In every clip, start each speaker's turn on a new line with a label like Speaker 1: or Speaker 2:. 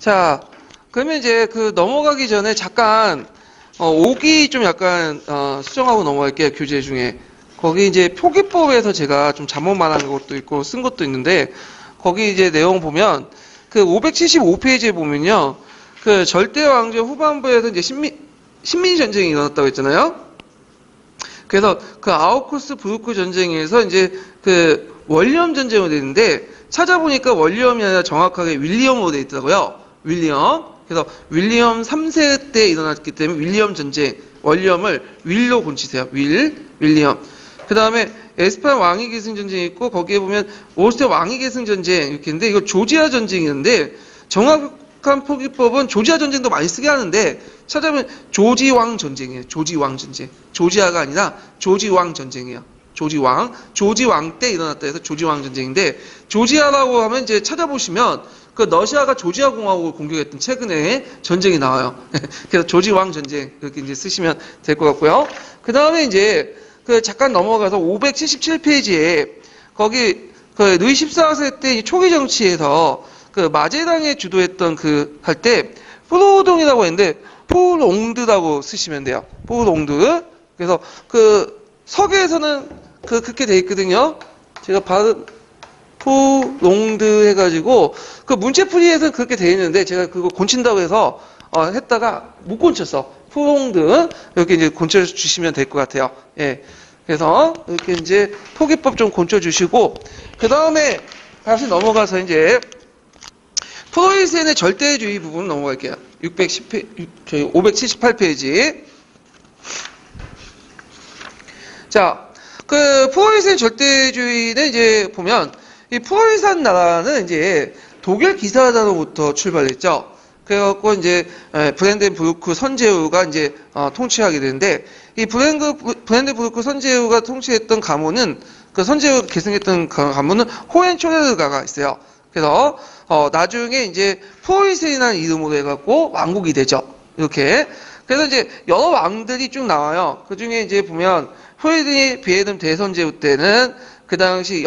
Speaker 1: 자, 그러면 이제 그 넘어가기 전에 잠깐 5기 좀 약간 수정하고 넘어갈게요. 교재 중에. 거기 이제 표기법에서 제가 좀 잘못만한 것도 있고 쓴 것도 있는데 거기 이제 내용 보면 그 575페이지에 보면요. 그 절대 왕조 후반부에서 이제 식민 전쟁이 일어났다고 했잖아요. 그래서 그 아우쿠스 부르크 전쟁에서 이제 그 월리엄 전쟁으로 되는데 찾아보니까 월리엄이 아니라 정확하게 윌리엄으로 되어 있더라고요. 윌리엄. 그래서 윌리엄 3세 때 일어났기 때문에 윌리엄 전쟁, 월리엄을 윌로 고치세요. 윌리엄. 그 다음에 에스판 왕위 계승 전쟁이 있고 거기에 보면 오스트 왕위 계승 전쟁 이렇게 있는데 이거 조지아 전쟁이었는데 정확한 표기법은 조지아 전쟁도 많이 쓰게 하는데 찾아보면 조지왕 전쟁이에요. 조지왕 전쟁. 조지아가 아니라 조지왕 전쟁이에요. 조지왕 때 일어났다 해서 조지왕 전쟁인데 조지아라고 하면 이제 찾아보시면 그 러시아가 조지아 공화국을 공격했던 최근에 전쟁이 나와요. 그래서 조지왕 전쟁 이렇게 이제 쓰시면 될 것 같고요. 그 다음에 이제 그 잠깐 넘어가서 577페이지에 거기 그 루이 14세 때 초기 정치에서 그 마제당에 주도했던 그 할 때 프로동이라고 했는데 포롱드라고 쓰시면 돼요. 포롱드. 그래서 그 서계에서는 그렇게 돼 있거든요. 제가 받은 포롱드 해가지고 그 문체풀이에서는 그렇게 돼 있는데 제가 그거 곤친다고 해서 했다가 못 곤쳤어. 포롱드 이렇게 이제 곤쳐 주시면 될 것 같아요. 예. 그래서 이렇게 이제 표기법 좀 곤쳐 주시고 그 다음에 다시 넘어가서 이제 프로이센의 절대주의 부분 넘어갈게요. 578페이지. 자, 그 프로이센 절대주의는 이제 보면 이 프로이센 나라는 이제 독일 기사단으로부터 출발했죠. 그래갖고 이제 브랜덴부르크 선제후가 이제 통치하게 되는데 이 브랜덴부르크 선제후가 통치했던 가문은 그 선제후 계승했던 가문은 호헨초레르가가 있어요. 그래서 나중에 이제 프로이센이라는 이름으로 해갖고 왕국이 되죠. 이렇게. 그래서 이제 여러 왕들이 쭉 나와요. 그 중에 이제 보면 프리드리히 비에름 대선제후 때는 그 당시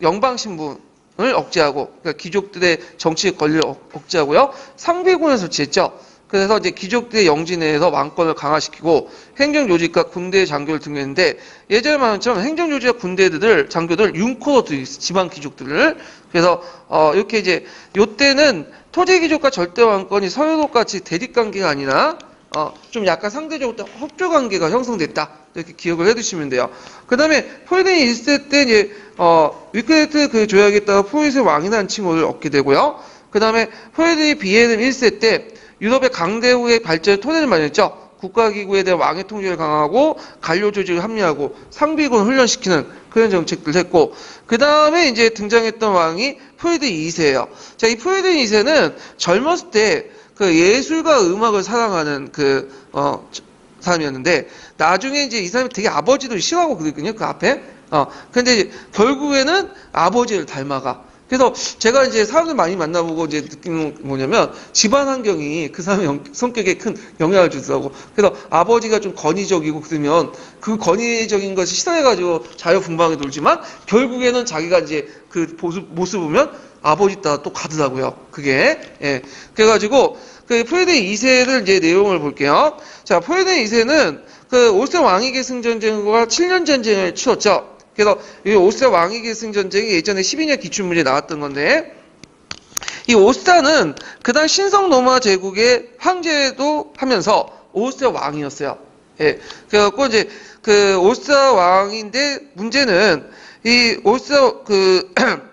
Speaker 1: 영방신분을 억제하고, 그러니까 귀족들의 정치 권리를 억제하고요. 상비군을 설치했죠. 그래서 이제 귀족들의 영지 내에서 왕권을 강화시키고 행정조직과 군대 장교를 등록했는데 예전에 말한 것처럼 행정조직과 군대들 장교들 융코로 들이있어요. 지방 귀족들을. 그래서 이렇게 이제 요때는 토지 귀족과 절대 왕권이 서유럽 같이 대립 관계가 아니라 좀 약간 상대적으로 협조 관계가 형성됐다. 이렇게 기억을 해두시면 돼요. 그 다음에 포이드니 1세 때 이제 위크레트 그 조약에 따라 포이드의 왕이라는 칭호를 얻게 되고요. 그 다음에 포이드니 비에름 1세 때 유럽의 강대국의 발전에 토대를 마련했죠. 국가기구에 대한 왕의 통제를 강화하고 관료 조직을 합리화하고 상비군을 훈련시키는 그런 정책들을 했고 그 다음에 이제 등장했던 왕이 포이드 2세예요. 자, 이 포이드 2세는 젊었을 때 그 예술과 음악을 사랑하는 그 사람이었는데 나중에 이제 이 사람이 되게 아버지도 싫어하고 그랬거든요. 그 앞에. 근데 결국에는 아버지를 닮아가. 그래서 제가 이제 사람들 많이 만나보고 이제 느끼는 건 뭐냐면 집안 환경이 그 사람의 성격에 큰 영향을 주더라고. 그래서 아버지가 좀 권위적이고 그러면 그 권위적인 것이 싫어해가지고 자유분방하게 놀지만 결국에는 자기가 이제 그 모습 보면 아버지 따라 또 가더라고요. 그게. 예. 그래가지고 그 포에드 2세를 이제 내용을 볼게요. 자, 포에드 2세는 그 오스트리아 왕위 계승 전쟁과 7년 전쟁을 치렀죠. 그래서 이 오스트리아 왕위 계승 전쟁이 예전에 12년 기출문제에 나왔던 건데 이 오스트리아는 그다음 신성 로마 제국의 황제도 하면서 오스트리아 왕이었어요. 예. 그래갖고 이제 그 오스트리아 왕인데 문제는 이 오스트리아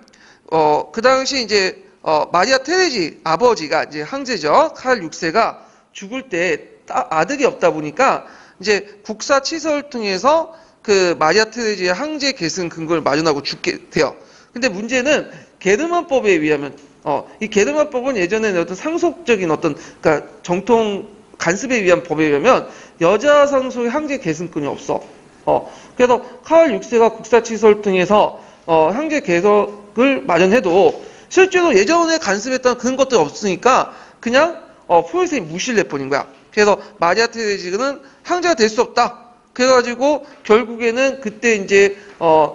Speaker 1: 그 당시 이제 마리아 테레지 아버지가 이제 황제죠. 칼 6세가 죽을 때 아들이 없다 보니까 이제 국사 치서를 통해서 그 마리아 테레지의 황제 계승 근거를 마련하고 죽게 돼요. 근데 문제는 게르만법에 의하면 이 게르만법은 예전에는 어떤 상속적인 그러니까 정통 간습에 의한 법에 의하면 여자 상속의 황제 계승권이 없어. 그래서 카을 6세가 국사 치서를 통해서 황제 계석을 마련해도 실제로 예전에 간습했던 그런 것들이 없으니까 그냥 포이센이 무시를 해버린 거야. 그래서 마리아 테레지는 황제가 될 수 없다. 그래가지고 결국에는 그때 이제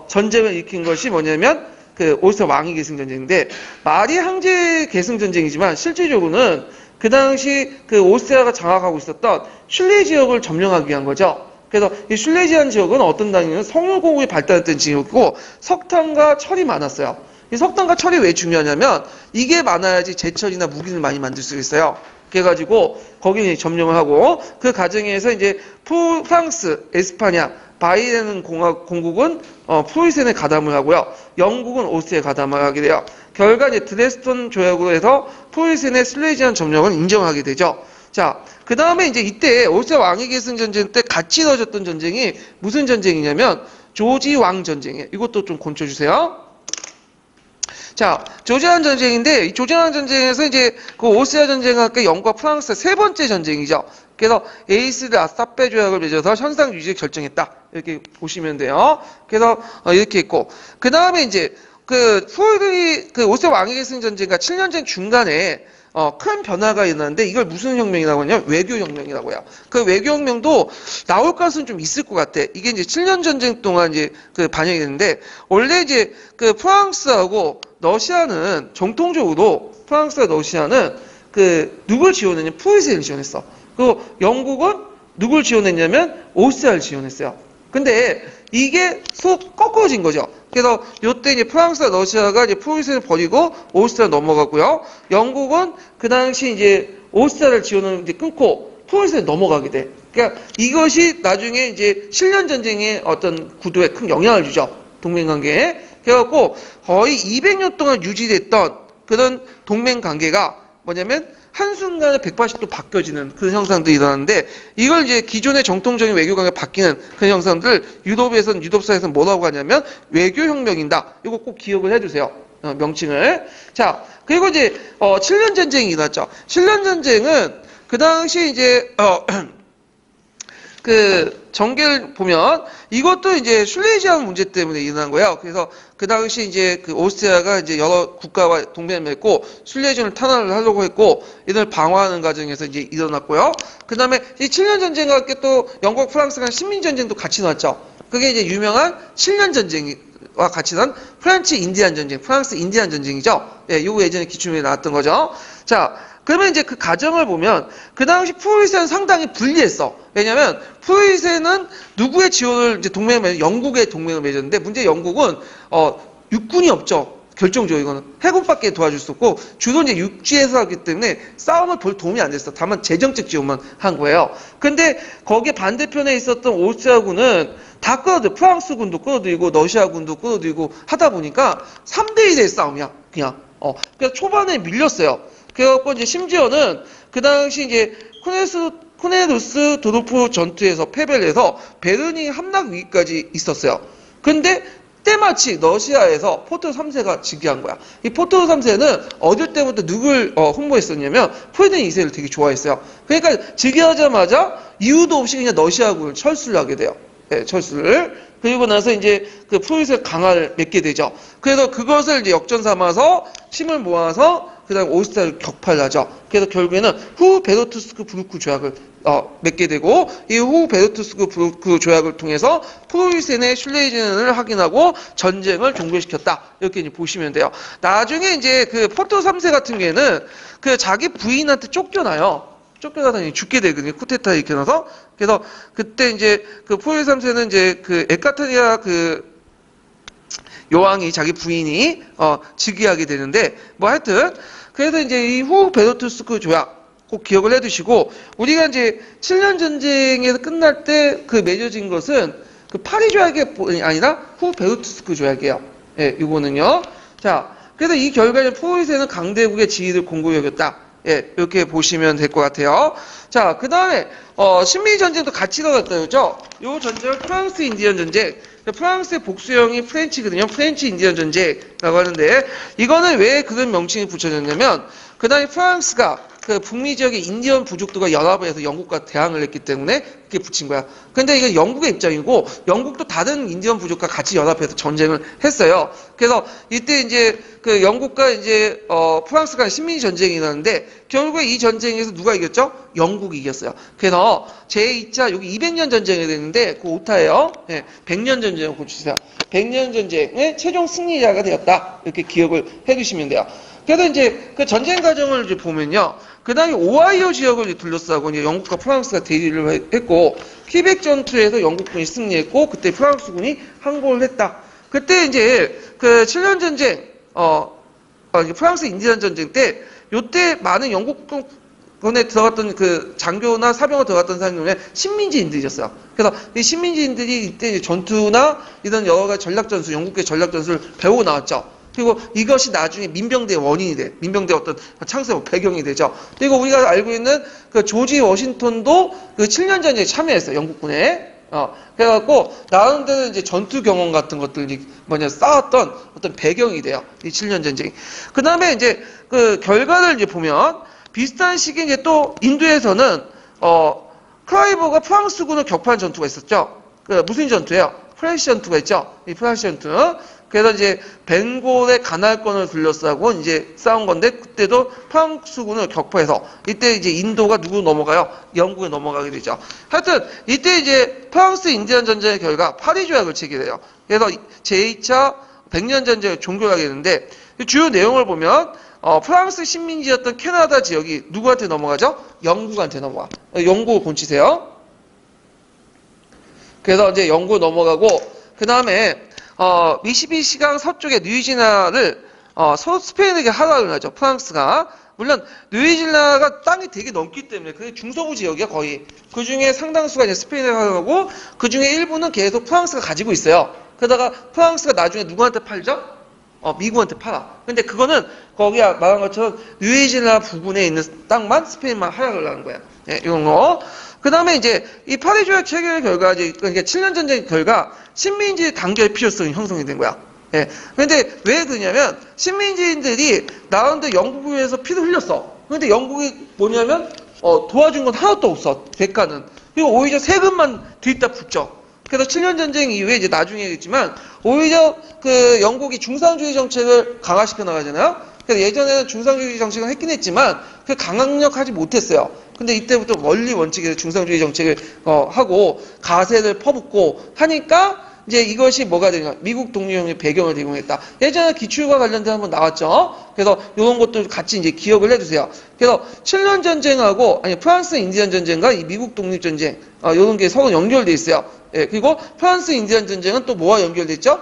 Speaker 1: 전쟁을 일으킨 것이 뭐냐면 그 오스트리아 왕위 계승 전쟁인데 말이 황제 계승 전쟁이지만 실질적으로는 그 당시 그 오스트리아가 장악하고 있었던 슐레 지역을 점령하기 위한 거죠. 그래서 이 슐레지안 지역은 어떤 당이냐면 성유공업이 발달했던 지역이고 석탄과 철이 많았어요. 이 석탄과 철이 왜 중요하냐면 이게 많아야지 제철이나 무기를 많이 만들 수 있어요. 그래가지고 거기 점령을 하고 그 과정에서 이제 프랑스, 에스파냐, 바이에른 공국은 프로이센에 가담을 하고요. 영국은 오스트리아에 가담을 하게 돼요. 결과 이제 드레스덴 조약으로 해서 프로이센의 슬레지안 점령을 인정하게 되죠. 자, 그 다음에 이제 이때 오스트리아 왕위 계승 전쟁 때 같이 이뤄졌던 전쟁이 무슨 전쟁이냐면 조지 왕 전쟁이에요. 이것도 좀 건쳐주세요. 자, 조지왕 전쟁인데, 이 조지왕 전쟁에서 이제 그 오스트리아 전쟁과 함께 영국과 프랑스 세 번째 전쟁이죠. 그래서 에이스드 아사페 조약을 맺어서 현상 유지를 결정했다. 이렇게 보시면 돼요. 그래서 이렇게 있고, 그 다음에 이제 그 오스트리아 왕위 계승 전쟁과 7년전 중간에 큰 변화가 일어났는데 이걸 무슨 혁명이라고 하냐면 외교혁명이라고 해요. 그 외교혁명도 나올 가능성은 좀 있을 것 같아. 이게 이제 7년 전쟁 동안 이제 그 반영이 됐는데 원래 이제 그 프랑스하고 러시아는 정통적으로 프랑스와 러시아는 그 누굴 지원했냐면 프로이센을 지원했어. 그리고 영국은 누굴 지원했냐면 오스트리아를 지원했어요. 근데 이게 속 꺾어진 거죠. 그래서 이때 이제 프랑스와 러시아가 이제 프로이센을 버리고 오스트리아 넘어가고요. 영국은 그 당시 이제 오스트리아를 지원을 이제 끊고 프로이센에 넘어가게 돼. 그러니까 이것이 나중에 이제 7년 전쟁의 어떤 구도에 큰 영향을 주죠. 동맹 관계에. 그래갖고 거의 200년 동안 유지됐던 그런 동맹 관계가 뭐냐면 한순간에 180도 바뀌어지는 그런 현상들이 일어나는데 이걸 이제 기존의 정통적인 외교관계가 바뀌는 그런 현상들 유럽사에서는 뭐라고 하냐면 외교혁명이다. 이거 꼭 기억을 해두세요. 명칭을. 자, 그리고 이제 7년 전쟁이 일어났죠. 7년 전쟁은 그 당시 이제 그 전개를 보면 이것도 이제 슐레지안 문제 때문에 일어난 거예요. 그래서 그 당시 이제 그 오스트리아가 이제 여러 국가와 동맹을 맺고 슐레지안을 탄압을 하려고 했고 이걸 방어하는 과정에서 이제 일어났고요. 그 다음에 이 7년 전쟁과 함께 또 영국, 프랑스 간 식민전쟁도 같이 나왔죠. 그게 이제 유명한 7년 전쟁과 같이 난 프랑스 인디안 전쟁이죠. 예, 요거 예전에 기출문에 나왔던 거죠. 자, 그러면 이제 그 과정을 보면 그 당시 프로이센은 상당히 불리했어. 왜냐면 프로이센은 누구의 지원을 이제 영국의 동맹을 맺었는데 문제 영국은 육군이 없죠. 결정적으로 이거는 해군밖에 도와줄 수 없고 주로 이제 육지에서 하기 때문에 싸움을 별 도움이 안 됐어. 다만 재정적 지원만 한 거예요. 근데 거기에 반대편에 있었던 오스트리아군은 다 끌어들이고 프랑스군도 끌어들이고 러시아군도 끌어들이고 하다 보니까 3대1의 싸움이야. 그냥. 그래서 초반에 밀렸어요. 그래갖고 이제 심지어는 그 당시 이제 코네루스 도르프 전투에서 패배를 해서 베르닝 함락 위기까지 있었어요. 근데 때마치 러시아에서 포트 3세가 즉위한 거야. 이 포트 3세는 어릴 때부터 누굴 홍보했었냐면 프리드리히 2세를 되게 좋아했어요. 그러니까 즉위하자마자 이유도 없이 그냥 러시아군을 철수를 하게 돼요. 네, 철수를. 그리고 나서 이제 그 프로이센 강화를 맺게 되죠. 그래서 그것을 이제 역전 삼아서 힘을 모아서 그다음 오스트리아를 격파를 하죠. 그래서 결국에는 후 베르투스크 브루크 조약을 맺게 되고 이 후 베르투스크 브루크 조약을 통해서 프로이센의 슐레지안을 확인하고 전쟁을 종결시켰다. 이렇게 이제 보시면 돼요. 나중에 이제 그 포트 3세 같은 경우에는 그 자기 부인한테 쫓겨나요. 쫓겨나다 죽게 되거든요. 쿠데타 일으켜놔서. 그래서 그때 이제 그 프로이센 3세는 이제 그 에카테리아 그 여왕이 자기 부인이 즉위하게 되는데 뭐 하여튼 그래서 이제 이 후 베르투스크 조약 꼭 기억을 해두시고 우리가 이제 7년 전쟁에서 끝날 때 그 맺어진 것은 그 파리 조약이 아니라 후 베르투스크 조약이에요. 예, 이거는요. 자, 그래서 이 결과는 프로이센은 강대국의 지위를 공고히 여겼다. 예, 이렇게 보시면 될 것 같아요. 자, 그 다음에 식민지 전쟁도 같이 일어났다 그죠? 요 전쟁은 프랑스 인디언 전쟁. 프랑스의 복수형이 프렌치거든요. 프렌치 인디언 전쟁이라고 하는데 이거는 왜 그런 명칭이 붙여졌냐면 그 당시 프랑스가 그 북미 지역의 인디언 부족들과 연합을 해서 영국과 대항을 했기 때문에 그렇게 붙인 거야. 근데 이건 영국의 입장이고 영국도 다른 인디언 부족과 같이 연합해서 전쟁을 했어요. 그래서 이때 이제 그 영국과 이제 프랑스 간 식민지 전쟁이 일어났는데 결국에 이 전쟁에서 누가 이겼죠? 영국이 이겼어요. 그래서 제2차 여기 200년 전쟁이 됐는데 그 오타예요. 예, 100년 전쟁을 고치세요. 100년 전쟁의 최종 승리자가 되었다. 이렇게 기억을 해주시면 돼요. 그래서 이제 그 전쟁 과정을 이제 보면요. 그 다음에 오하이오 지역을 이제 둘러싸고 이제 영국과 프랑스가 대리를 했고, 키백 전투에서 영국군이 승리했고, 그때 프랑스군이 항복을 했다. 그때 이제 그 7년 전쟁, 프랑스 인디언 전쟁 때, 요때 많은 영국군에 들어갔던 그 장교나 사병으로 들어갔던 사람들은 식민지인들이었어요. 그래서 이 식민지인들이 이때 이제 전투나 이런 여러 가지 전략 전술, 영국의 전략 전술을 배우고 나왔죠. 그리고 이것이 나중에 민병대의 원인이 돼. 민병대의 어떤 창세 배경이 되죠. 그리고 우리가 알고 있는 그 조지 워싱턴도 그 7년 전쟁에 참여했어요. 영국군에. 그래갖고, 나름대로 이제 전투 경험 같은 것들이 쌓았던 어떤 배경이 돼요. 이 7년 전쟁이. 그 다음에 이제 그 결과를 이제 보면, 비슷한 시기에 이제 또 인도에서는, 클라이버가 프랑스군을 격파한 전투가 있었죠. 그 무슨 전투예요? 프라시 전투가 있죠. 이 프라시 전투. 그래서 이제 벵골의 가날권을 둘러싸고 이제 싸운 건데 그때도 프랑스군을 격파해서 이때 이제 인도가 누구 넘어가요? 영국에 넘어가게 되죠. 하여튼 이때 이제 프랑스 인디언 전쟁의 결과 파리 조약을 체결해요. 그래서 제2차 100년 전쟁을 종결하게 되는데 주요 내용을 보면 프랑스 식민지였던 캐나다 지역이 누구한테 넘어가죠? 영국한테 넘어가. 영국을 곤치세요. 그래서 이제 영국 넘어가고 그 다음에 미시시강 서쪽의 뉴이지나를 스페인에게 하락을 하죠. 프랑스가. 물론 뉴이지나가 땅이 되게 넓기 때문에 그게 중서부 지역이야 거의. 그 중에 상당수가 이제 스페인에 하락하고 그 중에 일부는 계속 프랑스가 가지고 있어요. 그러다가 프랑스가 나중에 누구한테 팔죠? 미국한테 팔아. 근데 그거는 거기야 말한 것처럼 뉴이지나 부근에 있는 땅만 스페인만 하락을 하는 거야. 예, 이런 거. 그 다음에 이제 이 파리 조약 체결의 결과, 그러니까 7년 전쟁의 결과 식민지 단결 필요성이 형성이 된 거야. 예. 근데 왜 그러냐면 식민지인들이 나름대로 영국을 위해서 피를 흘렸어. 근데 영국이 뭐냐면 도와준 건 하나도 없어. 대가는. 그리고 오히려 세금만 뒤집다 붙죠. 그래서 7년 전쟁 이후에 이제 나중에겠지만 오히려 그 영국이 중상주의 정책을 강화시켜 나가잖아요. 그래서 예전에는 중상주의 정책을 했긴 했지만 그 강력하지 못했어요. 근데 이때부터 원리 원칙에서 중상주의 정책을 하고 가세를 퍼붓고 하니까 이제 이것이 뭐가 되냐? 미국 독립운동의 배경을 제공했다. 예전에 기출과 관련된 한번 나왔죠. 그래서 이런 것도 같이 이제 기억을 해주세요. 그래서 7년 전쟁하고 프랑스 인디언 전쟁과 이 미국 독립 전쟁 이런 게 서로 연결돼 있어요. 예, 그리고 프랑스 인디언 전쟁은 또 뭐와 연결돼 있죠?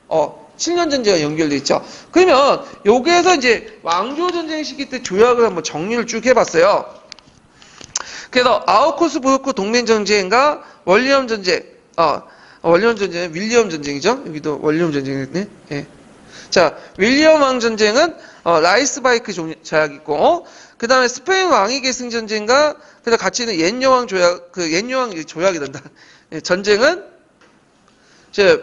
Speaker 1: 7년 전쟁과 연결돼 있죠. 그러면 여기에서 이제 왕조 전쟁 시기 때 조약을 한번 정리를 쭉 해봤어요. 그래서 아우쿠스부르크 동맹 전쟁과 월리엄 전쟁, 월리엄 전쟁은 윌리엄 전쟁이죠. 여기도 월리엄 전쟁이네. 예. 자, 윌리엄 왕 전쟁은 라이스바이크 조약이 있고, 그 다음에 스페인 왕위 계승 전쟁과 그다음 같이 있는 옛여왕 조약, 옛여왕 조약이 된다. 예, 전쟁은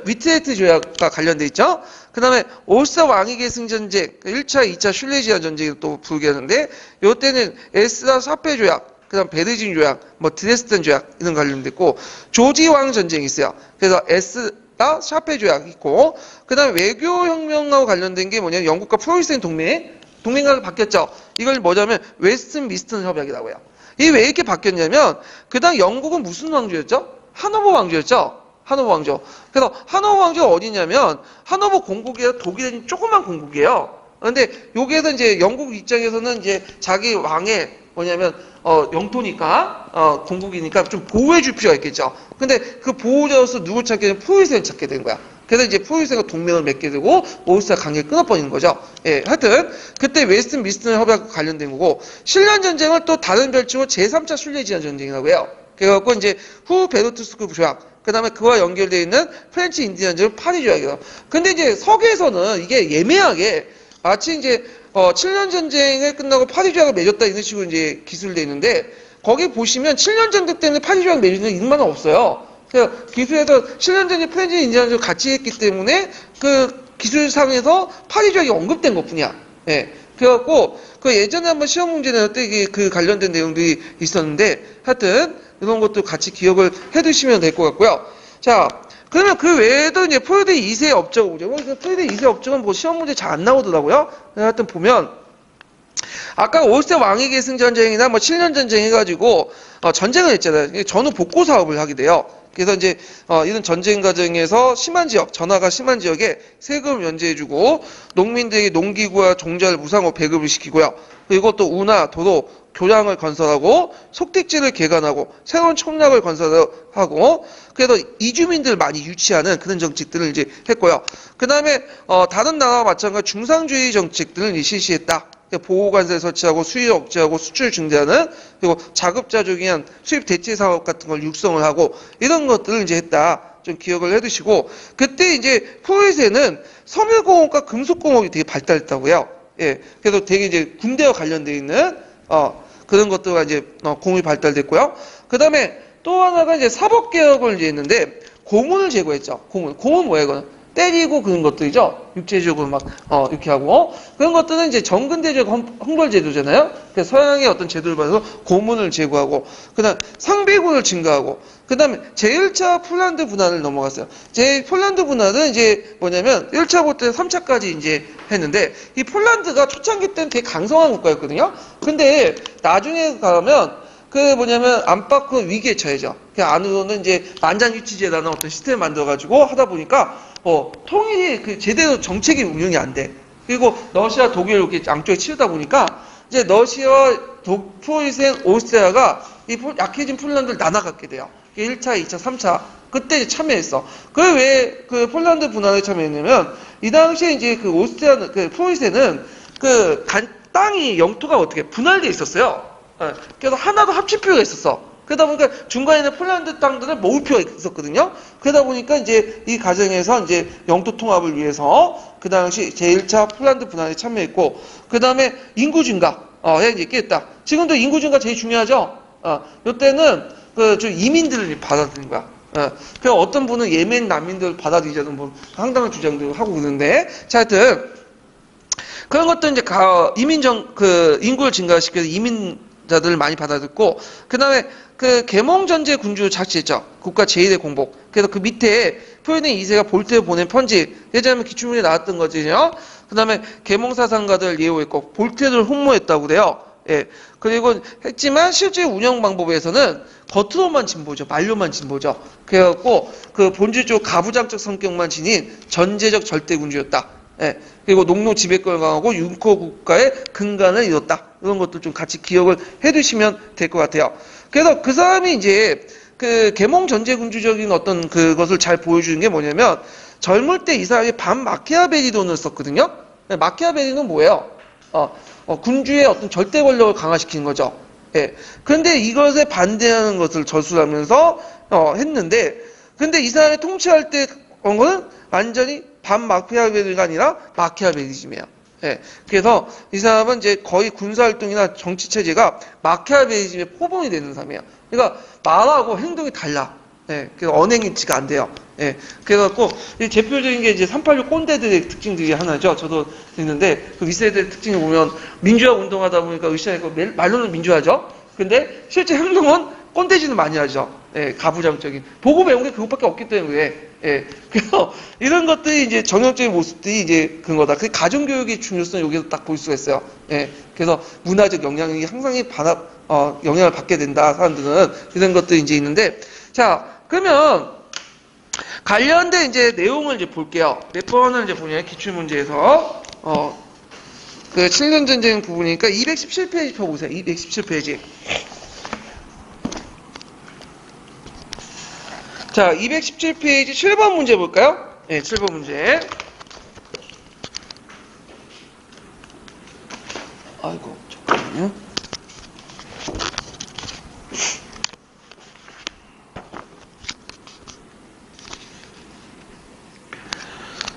Speaker 1: 위트헤트 조약과 관련돼 있죠. 그 다음에 올스터 왕위 계승 전쟁, 1차, 2차 슐레지아 전쟁이 또 부르겠는데, 요때는 에스라 샤페 조약, 그 다음 베르진 조약, 드레스덴 조약, 이런 관련됐고, 조지 왕 전쟁이 있어요. 그래서 에스라 샤페 조약이 있고, 그 다음에 외교혁명하고 관련된 게 뭐냐면 영국과 프로이센 동맹과가 바뀌었죠. 이걸 뭐냐면 웨스튼 미스턴 협약이라고 해요. 이게 왜 이렇게 바뀌었냐면, 그 다음 영국은 무슨 왕조였죠? 하노버 왕조였죠? 하노버 왕조. 그래서 하노버 왕조가 어디냐면 하노버 공국이라 독일의 조그만 공국이에요. 근데 여기에서 이제 영국 입장에서는 이제 자기 왕의 뭐냐면 영토니까 공국이니까 좀 보호해 줄 필요가 있겠죠. 근데 그 보호자로서 누굴 찾게 되면 프로이센을 찾게 된 거야. 그래서 이제 프로이센과 동맹을 맺게 되고 오스트리아 관계를 끊어버리는 거죠. 예, 하여튼 그때 웨스튼 미스턴 협약과 관련된 거고 7년 전쟁은 또 다른 별칭으로 제3차 슐레지아 전쟁이라고 해요. 그래갖고 이제 후 베르투스크 조약, 그 다음에 그와 연결되어 있는 프렌치 인디언 전쟁 파리 조약이에요. 근데 이제 서기에서는 이게 예매하게 마치 이제 7년 전쟁을 끝나고 파리 조약을 맺었다 이런 식으로 이제 기술되어 있는데 거기 보시면 7년 전쟁 때문에 파리 조약 맺은 인만은 없어요. 그래서 기술에서 7년 전에 프렌치 인디언 전쟁을 같이 했기 때문에 그 기술상에서 파리 조약이 언급된 것뿐이야. 예. 그래갖고 그 예전에 한번 시험 문제 낼 때 이게 그 관련된 내용들이 있었는데 하여튼 이런 것도 같이 기억을 해두시면 될 것 같고요. 자, 그러면 그 외에도 이제 포유대 2세 업적을 보죠. 포유대 2세 업적은 뭐 시험 문제 잘 안 나오더라고요. 하여튼 보면 아까 5세 왕위 계승 전쟁이나 뭐 7년 전쟁 해가지고 전쟁을 했잖아요. 전후 복구 사업을 하게 돼요. 그래서 이제 이런 전쟁 과정에서 심한 지역, 전화가 심한 지역에 세금을 면제해주고 농민들에게 농기구와 종자를 무상으로 배급을 시키고요. 그리고 또 운하, 도로, 교량을 건설하고 속택지를 개간하고 새로운 청락을 건설하고 그래서 이주민들을 많이 유치하는 그런 정책들을 이제 했고요. 그 다음에 다른 나라와 마찬가지 중상주의 정책들을 이제 실시했다. 보호관세를 설치하고 수입 억제하고 수출 증대하는 그리고 자급자족에 의한 수입 대체 사업 같은 걸 육성을 하고 이런 것들을 이제 했다. 좀 기억을 해두시고 그때 이제 포유세는 섬유공업과 금속공업이 되게 발달했다고요. 예, 그래서 되게 이제 군대와 관련되어 있는 그런 것들과 이제 공업이 발달됐고요. 그 다음에 또 하나가 이제 사법개혁을 이제 했는데 고문을 제거했죠. 고문 뭐예요, 이거는? 때리고 그런 것들이죠. 육체적으로 막, 이렇게 하고. 그런 것들은 이제 정근대적 형벌제도잖아요. 그래서 서양의 어떤 제도를 받아서 고문을 제거하고, 그 다음 상비군을 증가하고, 그 다음에 제1차 폴란드 분할을 넘어갔어요. 폴란드 분할은 이제 뭐냐면, 1차부터 3차까지 이제 했는데, 이 폴란드가 초창기 때는 되게 강성한 국가였거든요. 근데 나중에 가면, 안팎 위기에 처해져. 그 안으로는 이제 만장일치제라는 어떤 시스템을 만들어가지고 하다 보니까, 통일이 제대로 정책이 운영이 안 돼. 그리고 러시아, 독일 이렇게 양쪽에 치우다 보니까 이제 러시아와 포유세 오스트리아가 이 약해진 폴란드를 나눠갖게 돼요. 1차, 2차, 3차. 그때 이제 참여했어. 그 왜 그 폴란드 분할에 참여했냐면 이 당시에 이제 그 오스트리아, 포유세는 땅이 영토가 어떻게 분할돼 있었어요. 그래서 하나도 합칠 필요가 있었어. 그러다 보니까 중간에는 폴란드 땅들을 모을 필요가 있었거든요. 그러다 보니까 이제 이 과정에서 이제 영토 통합을 위해서 그 당시 제1차 폴란드 분할에 참여했고, 그 다음에 인구 증가, 이제 깼다. 지금도 인구 증가 제일 중요하죠? 이때는 좀 이민들을 받아들인 거야. 그래서 어떤 분은 예멘 난민들 받아들이자는 뭐 상당한 주장도 하고 그러는데, 자, 하여튼, 그런 것도 이제 인구를 증가시켜서 이민자들을 많이 받아들고, 그 다음에 계몽전제 군주 자치했죠. 국가 제1의 공복. 그래서 그 밑에 포유대 2세가 볼트에 보낸 편지. 예전에 기출문제 나왔던 거지요. 그 다음에 계몽사상가들 예우했고, 볼트를 흠모했다고 그래요. 예. 그리고 했지만 실제 운영 방법에서는 겉으로만 진보죠. 말로만 진보죠. 그래갖고 본질적으로 가부장적 성격만 지닌 전제적 절대군주였다. 예. 그리고 농노 지배권을 강하고 융코 국가의 근간을 이뤘다. 이런 것도 좀 같이 기억을 해두시면 될 것 같아요. 그래서 그 사람이 이제 계몽 전제군주적인 어떤 그것을 잘 보여주는 게 뭐냐면 젊을 때 이 사람이 반 마키아벨리론을 썼거든요. 마키아벨리는 뭐예요? 군주의 어떤 절대 권력을 강화시키는 거죠. 예. 그런데 이것에 반대하는 것을 저술하면서 했는데, 근데 이 사람이 통치할 때 거는 완전히 반 마키아벨리가 아니라 마키아벨리즘이에요. 예. 그래서 이 사람은 이제 거의 군사활동이나 정치체제가 마키아벨리즘의 포범이 되는 사람이에요. 그러니까 말하고 행동이 달라. 예. 그래서 언행일치가 안 돼요. 예. 그래갖고, 대표적인 게 이제 386 꼰대들의 특징들이 하나죠. 저도 있는데, 그 윗세대의 특징을 보면, 민주화 운동하다 보니까 으쌰하고, 말로는 민주화죠. 근데, 실제 행동은 꼰대짓을 많이 하죠. 예. 가부장적인. 보고 배운 게 그것밖에 없기 때문에. 예. 그래서, 이런 것들이 이제 정형적인 모습들이 이제 그런 거다. 그 가정교육의 중요성을 여기서 딱 볼 수가 있어요. 예. 그래서, 문화적 영향이 항상 영향을 받게 된다. 사람들은. 이런 것들이 이제 있는데, 자, 그러면, 관련된 이제 내용을 이제 볼게요. 몇 번을 이제 보냐면 기출문제에서, 7년 전쟁 부분이니까 217페이지 펴보세요. 217페이지. 자, 217페이지 7번 문제 볼까요? 네, 7번 문제. 아이고, 잠깐만요.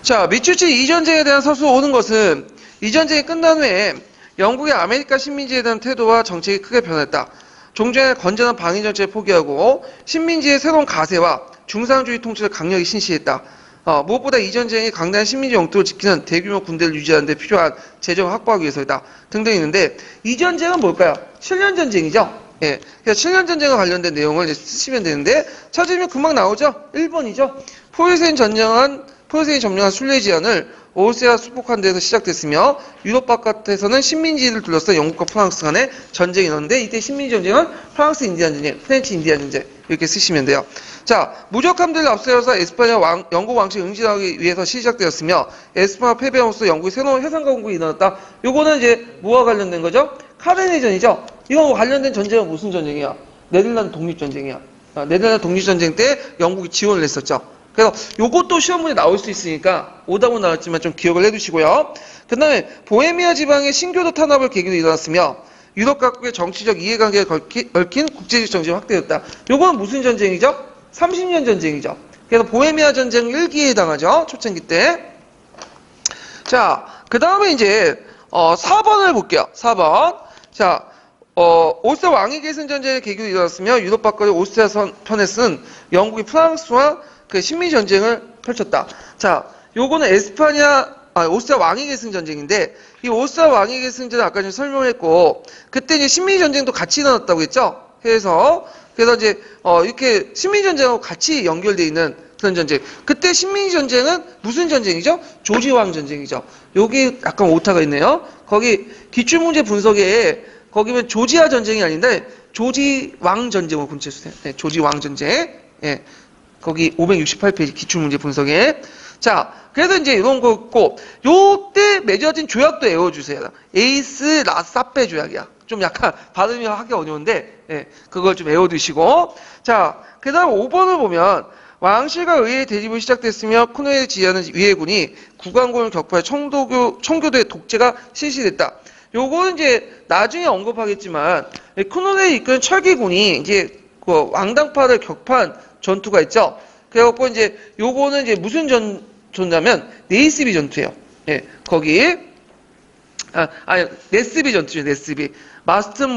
Speaker 1: 자, 미추치 이전쟁에 대한 서수 오는 것은 이전쟁이 끝난 후에 영국의 아메리카 식민지에 대한 태도와 정책이 크게 변했다. 종전의 건전한 방위 정책을 포기하고 식민지의 새로운 가세와 중상주의 통치를 강력히 신시했다. 무엇보다 이 전쟁이 강대한 식민지 영토를 지키는 대규모 군대를 유지하는 데 필요한 재정을 확보하기 위해서이다. 등등 있는데, 이 전쟁은 뭘까요? 7년 전쟁이죠? 예. 그래서 7년 전쟁과 관련된 내용을 이제 쓰시면 되는데, 찾으면 금방 나오죠? 1번이죠? 포유세인이 점령한 순례 제한을 오세아 수복한 데서 시작됐으며, 유럽 바깥에서는 식민지를 둘러싼 영국과 프랑스 간의 전쟁이 있었는데, 이때 식민지 전쟁은 프랑스 인디안 전쟁, 프렌치 인디안 전쟁, 이렇게 쓰시면 돼요. 자, 무적함들을 앞세워서 에스파냐 영국 왕실 응징하기 위해서 시작되었으며, 에스파냐 패배함으로써 영국의 새로운 해상 강국이 일어났다. 요거는 이제 뭐와 관련된 거죠? 카르네전이죠. 이거 관련된 전쟁은 무슨 전쟁이야? 네덜란드 독립전쟁이야. 네덜란드 독립전쟁 때 영국이 지원을 했었죠. 그래서 요것도 시험 문제 나올 수 있으니까 오답은 나왔지만 좀 기억을 해두시고요. 그 다음에 보헤미아 지방의 신교도 탄압을 계기로 일어났으며 유럽 각국의 정치적 이해관계가 얽힌 국제적 정쟁이 확대됐다. 요건 무슨 전쟁이죠? 30년 전쟁이죠. 그래서 보헤미아 전쟁 1기에 해당하죠. 초창기 때. 자, 그 다음에 이제 4번을 볼게요. 4번. 자, 오스트리아 왕위 계승 전쟁의 계기로 일어났으며 유럽 밖의 오스트리아 편에서는 영국이 프랑스와 그 식민 전쟁을 펼쳤다. 자, 요거는 오스트리아 왕위 계승 전쟁인데 이 오스트리아 왕위 계승 전쟁 아까 좀 설명했고 그때 이제 식민 전쟁도 같이 일어났다고 했죠. 그래서 이제 이렇게 식민 전쟁하고 같이 연결되어 있는 그런 전쟁. 그때 식민 전쟁은 무슨 전쟁이죠? 조지 왕 전쟁이죠. 여기 약간 오타가 있네요. 거기 기출 문제 분석에 거기면 조지아 전쟁이 아닌데 조지 왕 전쟁을 군체수세요. 네, 조지 왕 전쟁. 예. 거기 568페이지 기출문제 분석에. 자, 그래서 이제 이런 거 있고, 요때 맺어진 조약도 외워주세요. 에이스 라사페 조약이야. 좀 약간 발음이 하기 어려운데, 예, 그걸 좀 외워두시고. 자, 그 다음 5번을 보면, 왕실과 의회의 대립이 시작됐으며, 쿠노의 지휘하는 위해군이 국왕군을 격파해 청교도의 독재가 실시됐다. 요거는 이제 나중에 언급하겠지만, 쿠노의 이끄는 철기군이 이제 그 왕당파를 격파한 전투가 있죠. 그래갖고 이제 요거는 이제 무슨 전투냐면 네이스비 전투예요. 예, 거기 네스비 전투죠. 네스비 마스톤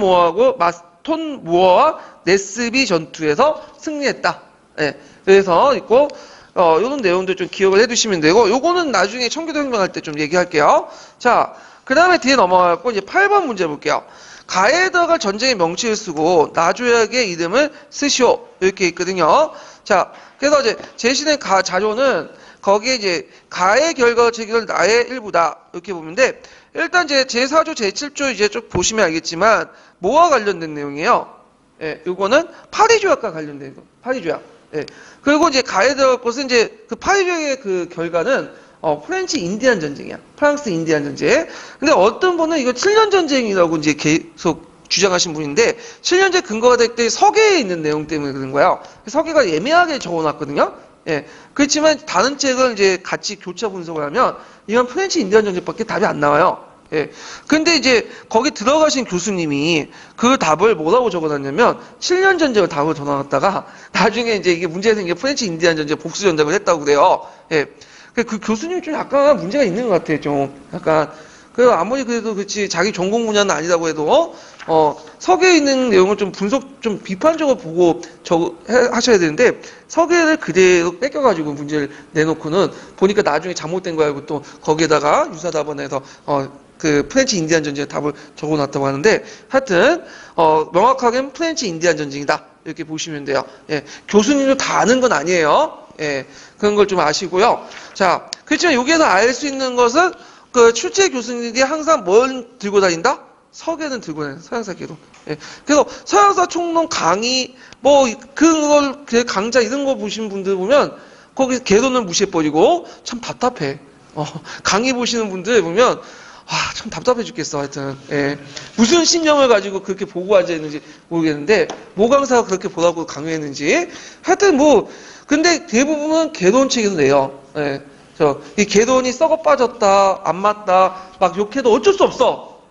Speaker 1: 모어와 네스비 전투에서 승리했다. 예, 그래서 있고 요런 내용도 좀 기억을 해두시면 되고 요거는 나중에 청교도 혁명할 때 좀 얘기할게요. 자, 그 다음에 뒤에 넘어가고 이제 8번 문제 볼게요. 가에 들어갈 전쟁의 명칭을 쓰고 나조약의 이름을 쓰시오. 이렇게 있거든요. 자, 그래서 이제 제시된 자료는 거기에 이제 가의 결과를 체결 나의 일부다. 이렇게 보는데 일단 이제 제4조 제7조 이제 쭉 보시면 알겠지만 뭐와 관련된 내용이에요? 예, 요거는 파리조약과 관련된 거. 파리조약. 예. 그리고 이제 가에 들어갈 것은 이제 그 파리조약의 그 결과는 프렌치 인디안 전쟁이야. 프랑스 인디안 전쟁. 근데 어떤 분은 이거 7년 전쟁이라고 이제 계속 주장하신 분인데, 7년제 근거가 될 때 서계에 있는 내용 때문에 그런 거예요. 서계가 애매하게 적어놨거든요. 예. 그렇지만 다른 책을 이제 같이 교차 분석을 하면, 이건 프렌치 인디안 전쟁밖에 답이 안 나와요. 예. 근데 이제 거기 들어가신 교수님이 그 답을 뭐라고 적어놨냐면, 7년 전쟁을 답을 적어놨다가, 나중에 이제 이게 문제가 생긴 게 프렌치 인디안 전쟁 복수 전쟁을 했다고 그래요. 예. 그 교수님이 좀 약간 문제가 있는 것 같아요, 좀. 약간. 그래서 아무리 그래도 그렇지, 자기 전공 분야는 아니라고 해도, 서계에 있는 내용을 좀 좀 비판적으로 보고 하셔야 되는데, 서계를 그대로 뺏겨가지고 문제를 내놓고는, 보니까 나중에 잘못된 거 알고 또 거기에다가 유사답안에서, 그 프렌치 인디안 전쟁의 답을 적어놨다고 하는데, 하여튼, 명확하게는 프렌치 인디안 전쟁이다. 이렇게 보시면 돼요. 예. 교수님도 다 아는 건 아니에요. 예, 그런 걸 좀 아시고요. 자, 그렇지만 여기에서 알 수 있는 것은 그 출제 교수님들이 항상 뭘 들고 다닌다? 서계는 들고 다닌다. 서양사 계로. 예, 그래서 서양사 총론 강의 그걸 강좌 이런 거 보신 분들 보면 거기 개론을 무시해버리고 참 답답해. 강의 보시는 분들 보면 참 답답해 죽겠어, 하여튼. 예. 무슨 신념을 가지고 그렇게 보고 앉아있는지 모르겠는데, 모강사가 그렇게 보라고 강요했는지. 하여튼 근데 대부분은 개론책에서 내요. 예. 이 개론이 썩어 빠졌다, 안 맞다, 막 욕해도 어쩔 수 없어.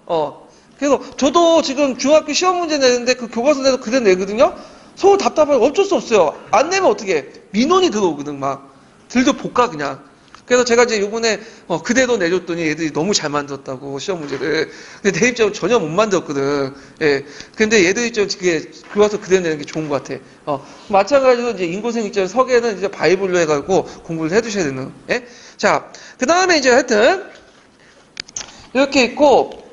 Speaker 1: 그래서 저도 지금 중학교 시험 문제 내는데 그 교과서 내서 그래 내거든요? 서로 답답하고 어쩔 수 없어요. 안 내면 어떻게 해? 민원이 들어오거든, 막. 들도 볶아, 그냥. 그래서 제가 이제 요번에 그대로 내줬더니 애들이 너무 잘 만들었다고 시험 문제를. 근데 내 입장은 전혀 못 만들었거든. 예. 근데 얘들 입장은 그게 교과서 그대로 내는 게 좋은 것 같아. 마찬가지로 이제 인고생 입장 서계는 이제 바이블로 해가지고 공부를 해두셔야 되는. 예. 자, 그 다음에 이제 하여튼 이렇게 있고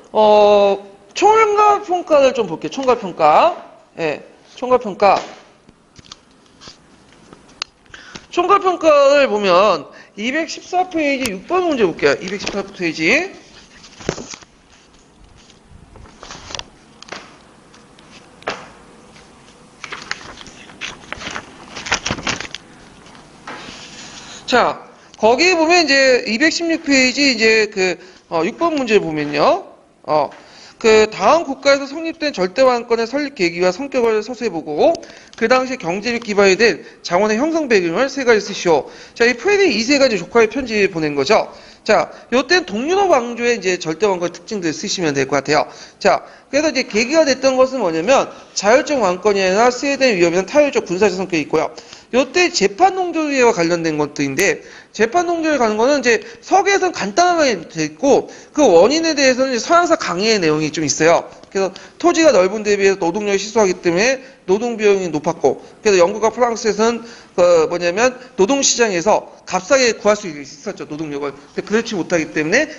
Speaker 1: 총괄평가를 좀 볼게요. 총괄평가. 예. 총괄평가. 총괄평가를 보면 214페이지 6번 문제 볼게요. 214페이지. 자, 거기 보면 이제 216페이지 이제 6번 문제를 보면요. 그 다음 국가에서 성립된 절대왕권의 설립 계기와 성격을 서술해보고 그 당시 경제력 기반이 된 장원의 형성 배경을 세 가지 쓰시오. 자, 이 프레디 이 세 가지 조카의 편지 보낸 거죠. 자, 요땐 동유럽 왕조의 이제 절대왕권 특징들 쓰시면 될 것 같아요. 자, 그래서 이제 계기가 됐던 것은 뭐냐면 자율적 왕권이 아니라 스웨덴 위협이나 타율적 군사적 성격이 있고요. 요때 재판 농조리와 관련된 것들인데 재판 농조에 가는 거는 이제 서계에서는 간단하게 돼 있고 그 원인에 대해서는 서양사 강의의 내용이 좀 있어요. 그래서 토지가 넓은 데 비해서 노동력이 희소하기 때문에 노동 비용이 높았고 그래서 영국과 프랑스에서는 노동시장에서 값싸게 구할 수 있었죠. 노동력을. 그렇지 못하기 때문에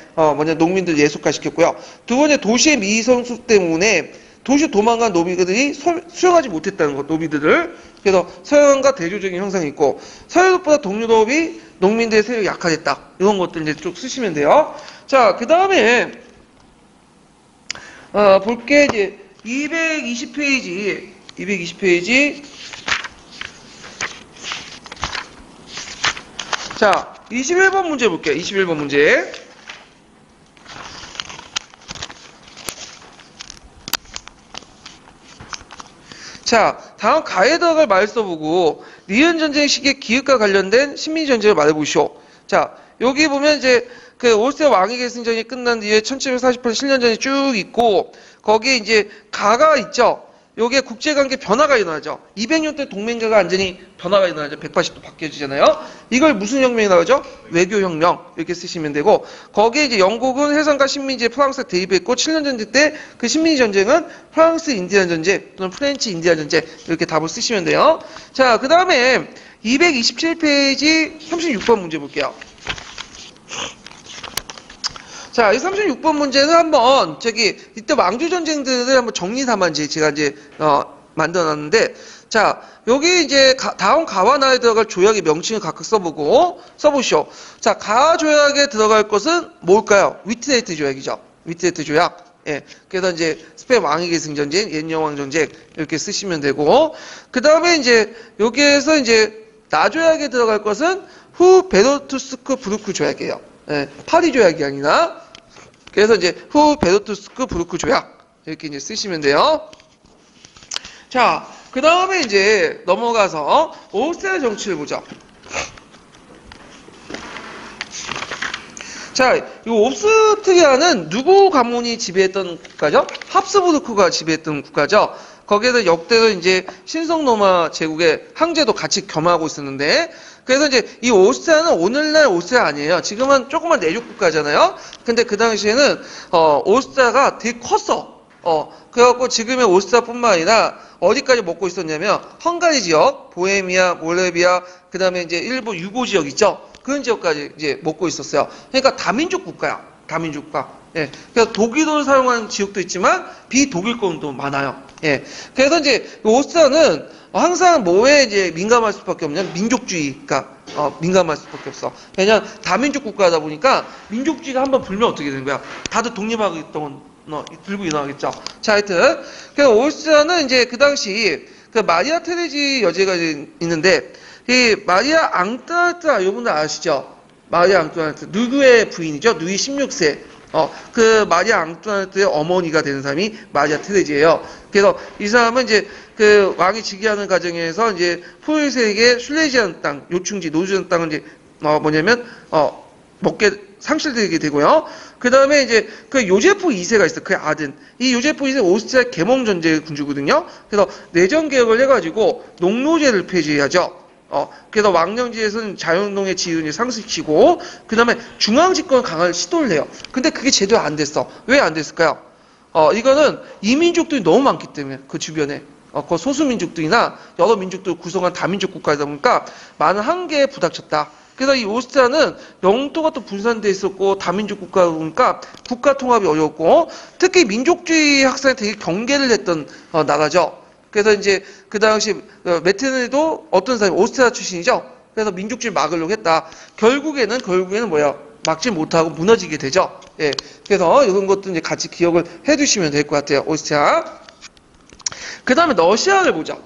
Speaker 1: 농민들 예속화 시켰고요. 두 번째 도시의 미성숙 때문에 도시 도망간 노비들이 수용하지 못했다는 것, 노비들을. 그래서 서양과 대조적인 형상이 있고, 서유럽보다 동유럽이 농민들의 세력이 약화됐다. 이런 것들 이제 쭉 쓰시면 돼요. 자, 그 다음에, 볼게, 이제, 220페이지. 자, 21번 문제 볼게요. 21번 문제. 자, 다음 가에 들어갈 말 써보고 니은 전쟁 시기의 기획과 관련된 식민 전쟁을 말해보시오. 자, 여기 보면 이제 그 올세 왕위 계승전이 끝난 뒤에 1748년 신년전이 쭉 있고 거기에 이제 가가 있죠. 여기에 국제관계 변화가 일어나죠. 200년 때 동맹가가 완전히 변화가 일어나죠. 180도 바뀌어지잖아요. 이걸 무슨 혁명이 나오죠? 외교혁명 이렇게 쓰시면 되고 거기에 이제 영국은 해상과 식민지에 프랑스가 대입했고 7년 전쟁 때 그 식민지 전쟁은 프랑스 인디안 전쟁 또는 프렌치 인디안 전쟁 이렇게 답을 쓰시면 돼요. 자, 그 다음에 227페이지 36번 문제 볼게요. 자, 이 36번 문제는 한번 이때 왕조 전쟁들을 한번 정리 삼아 제가 만들어놨는데, 자, 여기 이제 다음 가와 나에 들어갈 조약의 명칭을 각각 써보시오. 자, 가 조약에 들어갈 것은 뭘까요? 위트레이트 조약이죠. 위트레이트 조약. 예. 그래서 이제 스페인 왕위 계승 전쟁, 옛 여왕 전쟁 이렇게 쓰시면 되고, 그 다음에 이제 여기에서 이제 나 조약에 들어갈 것은 후 베르투스크 부르크 조약이에요. 예. 파리 조약이 아니라. 그래서 이제 후 베르투스크 부르크 조약 이렇게 이제 쓰시면 돼요. 자, 그 다음에 이제 넘어가서 오스트리아 정치를 보죠. 자, 이 오스트리아는 누구 가문이 지배했던 국가죠? 합스부르크가 지배했던 국가죠. 거기에서 역대로 이제 신성로마 제국의 황제도 같이 겸하고 있었는데, 그래서 이제 이 오스트리아는 오늘날 오스트리아 아니에요. 지금은 조그만 내륙 국가잖아요. 근데 그 당시에는 오스트리아가 되게 컸어. 그래갖고 지금의 오스트리아뿐만 아니라 어디까지 먹고 있었냐면 헝가리 지역, 보헤미아, 몰라비아, 그 다음에 이제 일부 유고 지역 있죠. 그런 지역까지 이제 먹고 있었어요. 그러니까 다민족 국가야. 다민족 국가. 예. 그래서 독일어를 사용하는 지역도 있지만 비독일권도 많아요. 예. 그래서 이제 오스트리아는 항상 뭐에 이제 민감할 수밖에 없냐면 민족주의가 민감할 수밖에 없어. 왜냐면 다민족 국가다 보니까 민족주의가 한번 불면 어떻게 되는 거야? 다들 독립하겠다고 들고 일어나겠죠. 자, 하여튼 그래서 오스트리아는 이제 그 당시 그 마리아 테레지 여제가 있는데 이 마리아 앙뚜아네트 여러분들 아시죠? 마리아 앙뚜아네트 누구의 부인이죠? 루이 16세. 그 마리아 앙뚜아네트의 어머니가 되는 사람이 마리아 테레지예요. 그래서 이 사람은 이제 그 왕이 즉위하는 과정에서 이제 포유색의 술레지안 땅, 요충지, 노즈전 땅을 이제 먹게 상실되게 되고요. 그 다음에 이제 그 요제프 2세가 있어. 그 아들. 이 요제프 2세 오스트리아 계몽 전쟁의 군주거든요. 그래서 내전 개혁을 해가지고 농노제를 폐지하죠. 그래서 왕령지에서는 자유운동의 지위를 상승시키고, 그 다음에 중앙집권 강화를 시도를 해요. 근데 그게 제대로 안 됐어. 왜 안 됐을까요? 이거는 이민족들이 너무 많기 때문에, 그 주변에. 그 소수민족들이나 여러 민족들 구성한 다민족 국가이다 보니까 많은 한계에 부닥쳤다. 그래서 이 오스트리아는 영토가 또 분산돼 있었고 다민족 국가다 보니까 국가 통합이 어려웠고 특히 민족주의 확산에 되게 경계를 했던 나라죠. 그래서 이제 그 당시 메테르니도 어떤 사람이 오스트리아 출신이죠. 그래서 민족주의 막으려고 했다. 결국에는 뭐야? 막지 못하고 무너지게 되죠. 예. 그래서 이런 것도 이제 같이 기억을 해두시면 될 것 같아요. 오스트리아. 그 다음에 러시아를 보자.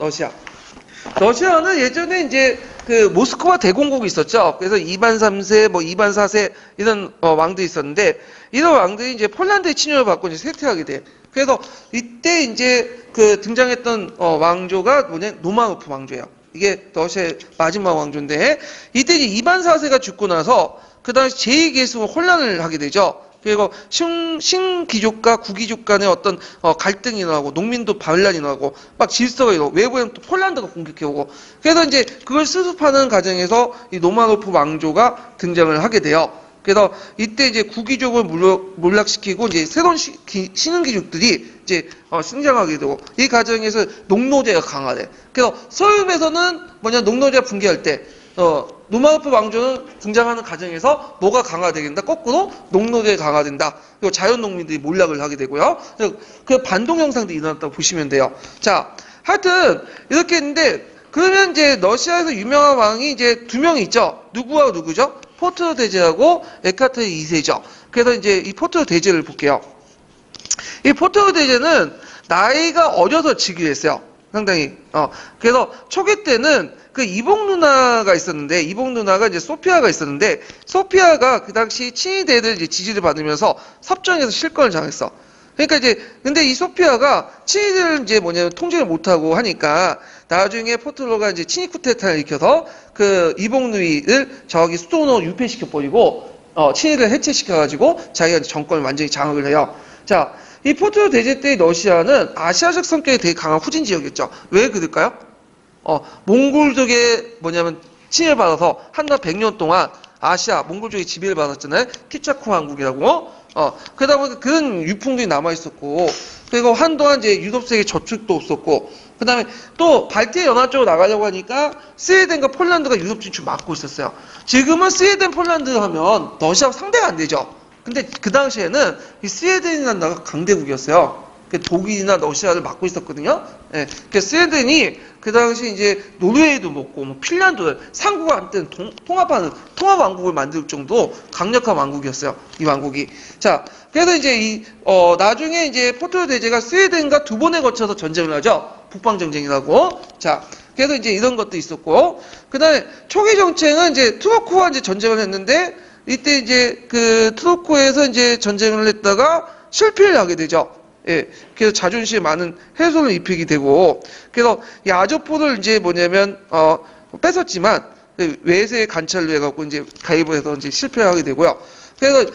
Speaker 1: 러시아는 예전에 이제 그 모스크바 대공국이 있었죠. 그래서 2반 3세, 뭐 2반 4세 이런 왕들이 있었는데 이런 왕들이 이제 폴란드의 침략을 받고 이제 쇠퇴하게 돼. 그래서 이때 이제 그 등장했던 왕조가 노마노프 왕조예요. 이게 러시아의 마지막 왕조인데 이때 이제 2반 4세가 죽고 나서 그 당시 제2계승은 혼란을 하게 되죠. 그리고 신귀족과 구귀족 간의 어떤 갈등이 일어나고 농민도 반란이 일어나고 막 질서가 일어나고 외부에는 또 폴란드가 공격해오고 그래서 이제 그걸 수습하는 과정에서 이 노마노프 왕조가 등장을 하게 돼요. 그래서 이때 이제 구귀족을 몰락시키고 이제 새로운 신흥귀족들이 이제 등장하게 되고 이 과정에서 농노제가 강화돼. 그래서 서유럽에서는 농노제가 붕괴할 때 노마노프 왕조는 등장하는 과정에서 뭐가 강화되겠다? 거꾸로 농노제가 강화된다. 그리고 자연농민들이 몰락을 하게 되고요. 그 반동 현상도 일어났다고 보시면 돼요. 자, 하여튼 이렇게 했는데 그러면 이제 러시아에서 유명한 왕이 이제 두 명이 있죠. 누구와 누구죠? 포트로 대제하고 에카테르 2세죠. 그래서 이제 이 포트로 대제를 볼게요. 이 포트로 대제는 나이가 어려서 즉위를 했어요. 상당히. 그래서 초기 때는 그 이복 누나가 있었는데, 이복 누나가 이제 소피아가 있었는데, 소피아가 그 당시 친위대들 이제 지지를 받으면서 섭정에서 실권을 장했어. 그러니까 이제, 근데 이 소피아가 친위대를 이제 통제를 못하고 하니까, 나중에 포트로가 이제 친위 쿠데타를 일으켜서 그 이복 누이를 저기 수도원으로 유폐시켜버리고, 친위를 해체시켜가지고 자기가 정권을 완전히 장악을 해요. 자, 이 포트로 대제 때의 러시아는 아시아적 성격이 되게 강한 후진 지역이었죠. 왜 그럴까요? 몽골족의 침해를 받아서 한나 100년 동안 아시아, 몽골족의 지배를 받았잖아요. 키차쿠 왕국이라고. 그러다 보니까 그런 유풍들이 남아있었고, 그리고 한동안 이제 유럽세계 저축도 없었고, 그 다음에 또 발티해 연안 쪽으로 나가려고 하니까 스웨덴과 폴란드가 유럽 진출 막고 있었어요. 지금은 스웨덴, 폴란드 하면 러시아하고 상대가 안 되죠. 근데 그 당시에는 이 스웨덴이라는 나라가 강대국이었어요. 독일이나 러시아를 막고 있었거든요. 예. 그 스웨덴이 그 당시 이제 노르웨이도 먹고 핀란드를 상국과 한때는 통합하는 통합 왕국을 만들 정도 강력한 왕국이었어요. 이 왕국이. 자, 그래서 이제 나중에 이제 포트로 대제가 스웨덴과 두 번에 거쳐서 전쟁을 하죠. 북방 전쟁이라고. 자, 그래서 이제 이런 것도 있었고, 그다음에 초기 정책은 이제 투르크와 이제 전쟁을 했는데 이때 이제 그 투르크에서 이제 전쟁을 했다가 실패를 하게 되죠. 예. 그래서 자존심에 많은 해소를 입히게 되고, 그래서 이 아조포를 이제 뺏었지만, 외세의 관찰로 해갖고 이제 가입을 해서 이제 실패하게 되고요. 그래서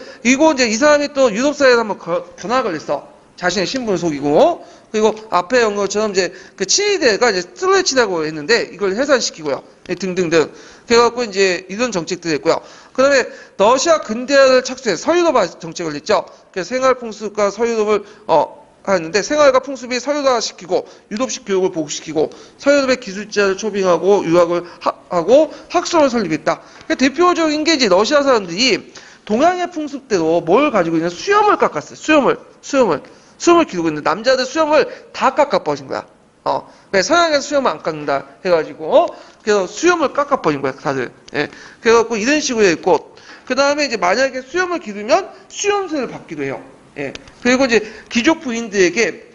Speaker 1: 이제 이 사람이 또 유럽사회에서 한번 견학을 했어. 자신의 신분을 속이고, 그리고 앞에 온 것처럼 이제 그 친위대가 이제 스트레치라고 했는데, 이걸 해산시키고요. 예, 등등등. 그래갖고 이제 이런 정책들을 했고요. 그 다음에 러시아 근대화를 착수해 서유럽화 정책을 했죠. 그래서 생활 풍습과 서유럽을, 하는데 생활과 풍습이 서유화시키고 유럽식 교육을 보급시키고 서유럽의 기술자를 초빙하고 유학을 하고 학소를 설립했다. 그러니까 대표적인 게 이제 러시아 사람들이 동양의 풍습대로 뭘 가지고 있냐 수염을 깎았어요. 수염을 기르고 있는데 남자들 수염을 다 깎아버린 거야. 서양에서 수염을 안 깎는다 해가지고 그래서 수염을 깎아버린 거야 다들. 예. 그래갖고 이런 식으로 했고 그 다음에 이제 만약에 수염을 기르면 수염세를 받기도 해요. 예. 그리고 이제 귀족 부인들에게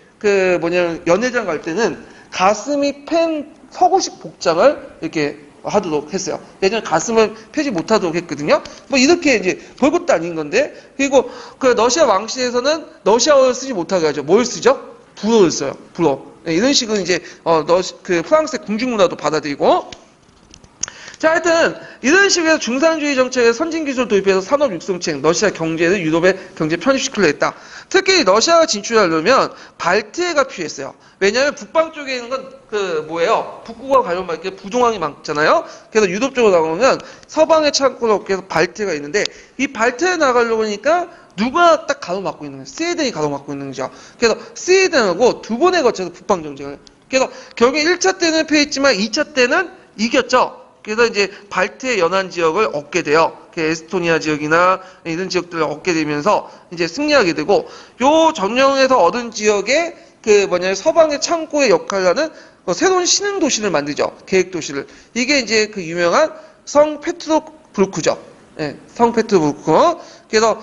Speaker 1: 연회장 갈 때는 가슴이 팬 서구식 복장을 이렇게 하도록 했어요. 예전에 가슴을 펴지 못하도록 했거든요. 이렇게 이제 별것도 아닌 건데, 그리고 그 러시아 왕실에서는 러시아어를 쓰지 못하게 하죠. 뭘 쓰죠? 불어를 써요. 불어. 예, 이런 식으로 이제, 그 프랑스의 궁중문화도 받아들이고, 자, 하여튼 이런 식으로 중산주의 정책에 선진기술 도입해서 산업 육성책, 러시아 경제를 유럽의 경제 편입시키려 했다. 특히 러시아가 진출하려면 발트해가 필요했어요. 왜냐하면 북방 쪽에 있는 건 그 뭐예요? 북극과 관련 이렇게 부동항이 많잖아요. 그래서 유럽 쪽으로 나가면 서방의 창고로 없게 해서 발트해가 있는데 이 발트해 나가려고 하니까 누가 딱 가로막고 있는 거예요? 스웨덴이 가로막고 있는 거죠. 그래서 스웨덴하고 두 번에 걸쳐서 북방 정쟁을. 그래서 결국에 1차 때는 패했지만 2차 때는 이겼죠. 그래서 이제 발트해 연안 지역을 얻게 돼요. 에스토니아 지역이나 이런 지역들을 얻게 되면서 이제 승리하게 되고, 요 전령에서 얻은 지역에 그 뭐냐면 서방의 창고의 역할을 하는 새로운 신흥 도시를 만들죠. 계획 도시를. 이게 이제 그 유명한 성페트로부르크죠. 예, 성페트로부르크. 그래서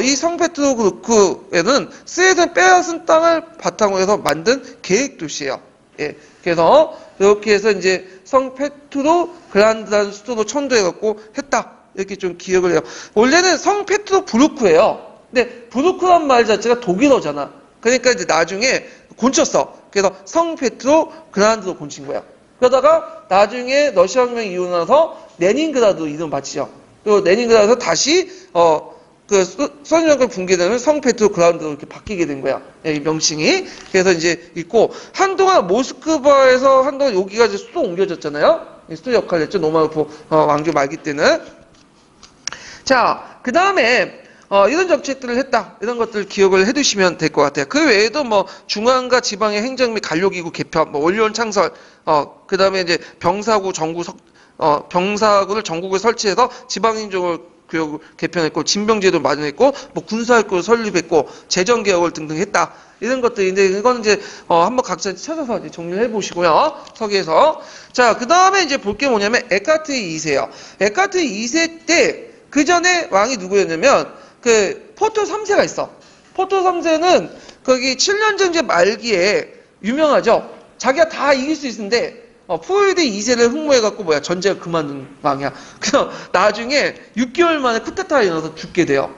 Speaker 1: 이 성페트로부르크에는 스웨덴 빼앗은 땅을 바탕으로 해서 만든 계획 도시예요. 예, 그래서 이렇게 해서 이제 성페트로 그란드라는 수도로 천도해갖고 했다. 이렇게 좀 기억을 해요. 원래는 성페트로부르크예요. 근데 부르크란 말 자체가 독일어잖아. 그러니까 이제 나중에 곤쳤어. 그래서 성페트로 그란드로 곤친 거야. 그러다가 나중에 러시아 혁명 이후 나서 레닌그라드로 이름 바치죠. 그리고 레닌그라드에서 다시 그 소련이 붕괴되면 성페트로 그란드로 이렇게 바뀌게 된 거야. 이 명칭이. 그래서 이제 있고 한동안 모스크바에서 한동안 여기가 이제 수도 옮겨졌잖아요. 수도 역할을 했죠. 로마노프 왕조 말기 때는. 자, 그 다음에 이런 정책들을 했다. 이런 것들 기억을 해두시면 될 것 같아요. 그 외에도 뭐 중앙과 지방의 행정 및 관료기구 개편, 뭐 원료원 창설, 그 다음에 이제 병사구 정구 병사구를 전국에 설치해서 지방행정을 구역을 개편했고, 징병제도 마련했고, 뭐 군사학교를 설립했고, 재정개혁을 등등 했다. 이런 것들인데, 이거는 이제, 한번 각자 찾아서 이제 정리를 해보시고요. 서기에서. 자, 그 다음에 이제 볼 게 뭐냐면, 에카트 2세요. 에카트 2세 때, 그 전에 왕이 누구였냐면, 그, 포토 3세가 있어. 포토 3세는 거기 7년 전제 말기에 유명하죠? 자기가 다 이길 수 있는데, 포유대 2세를 흠모해갖고 전쟁을 그만둔 왕이야. 그래서 나중에 6개월 만에 쿠데타가 일어나서 죽게 돼요.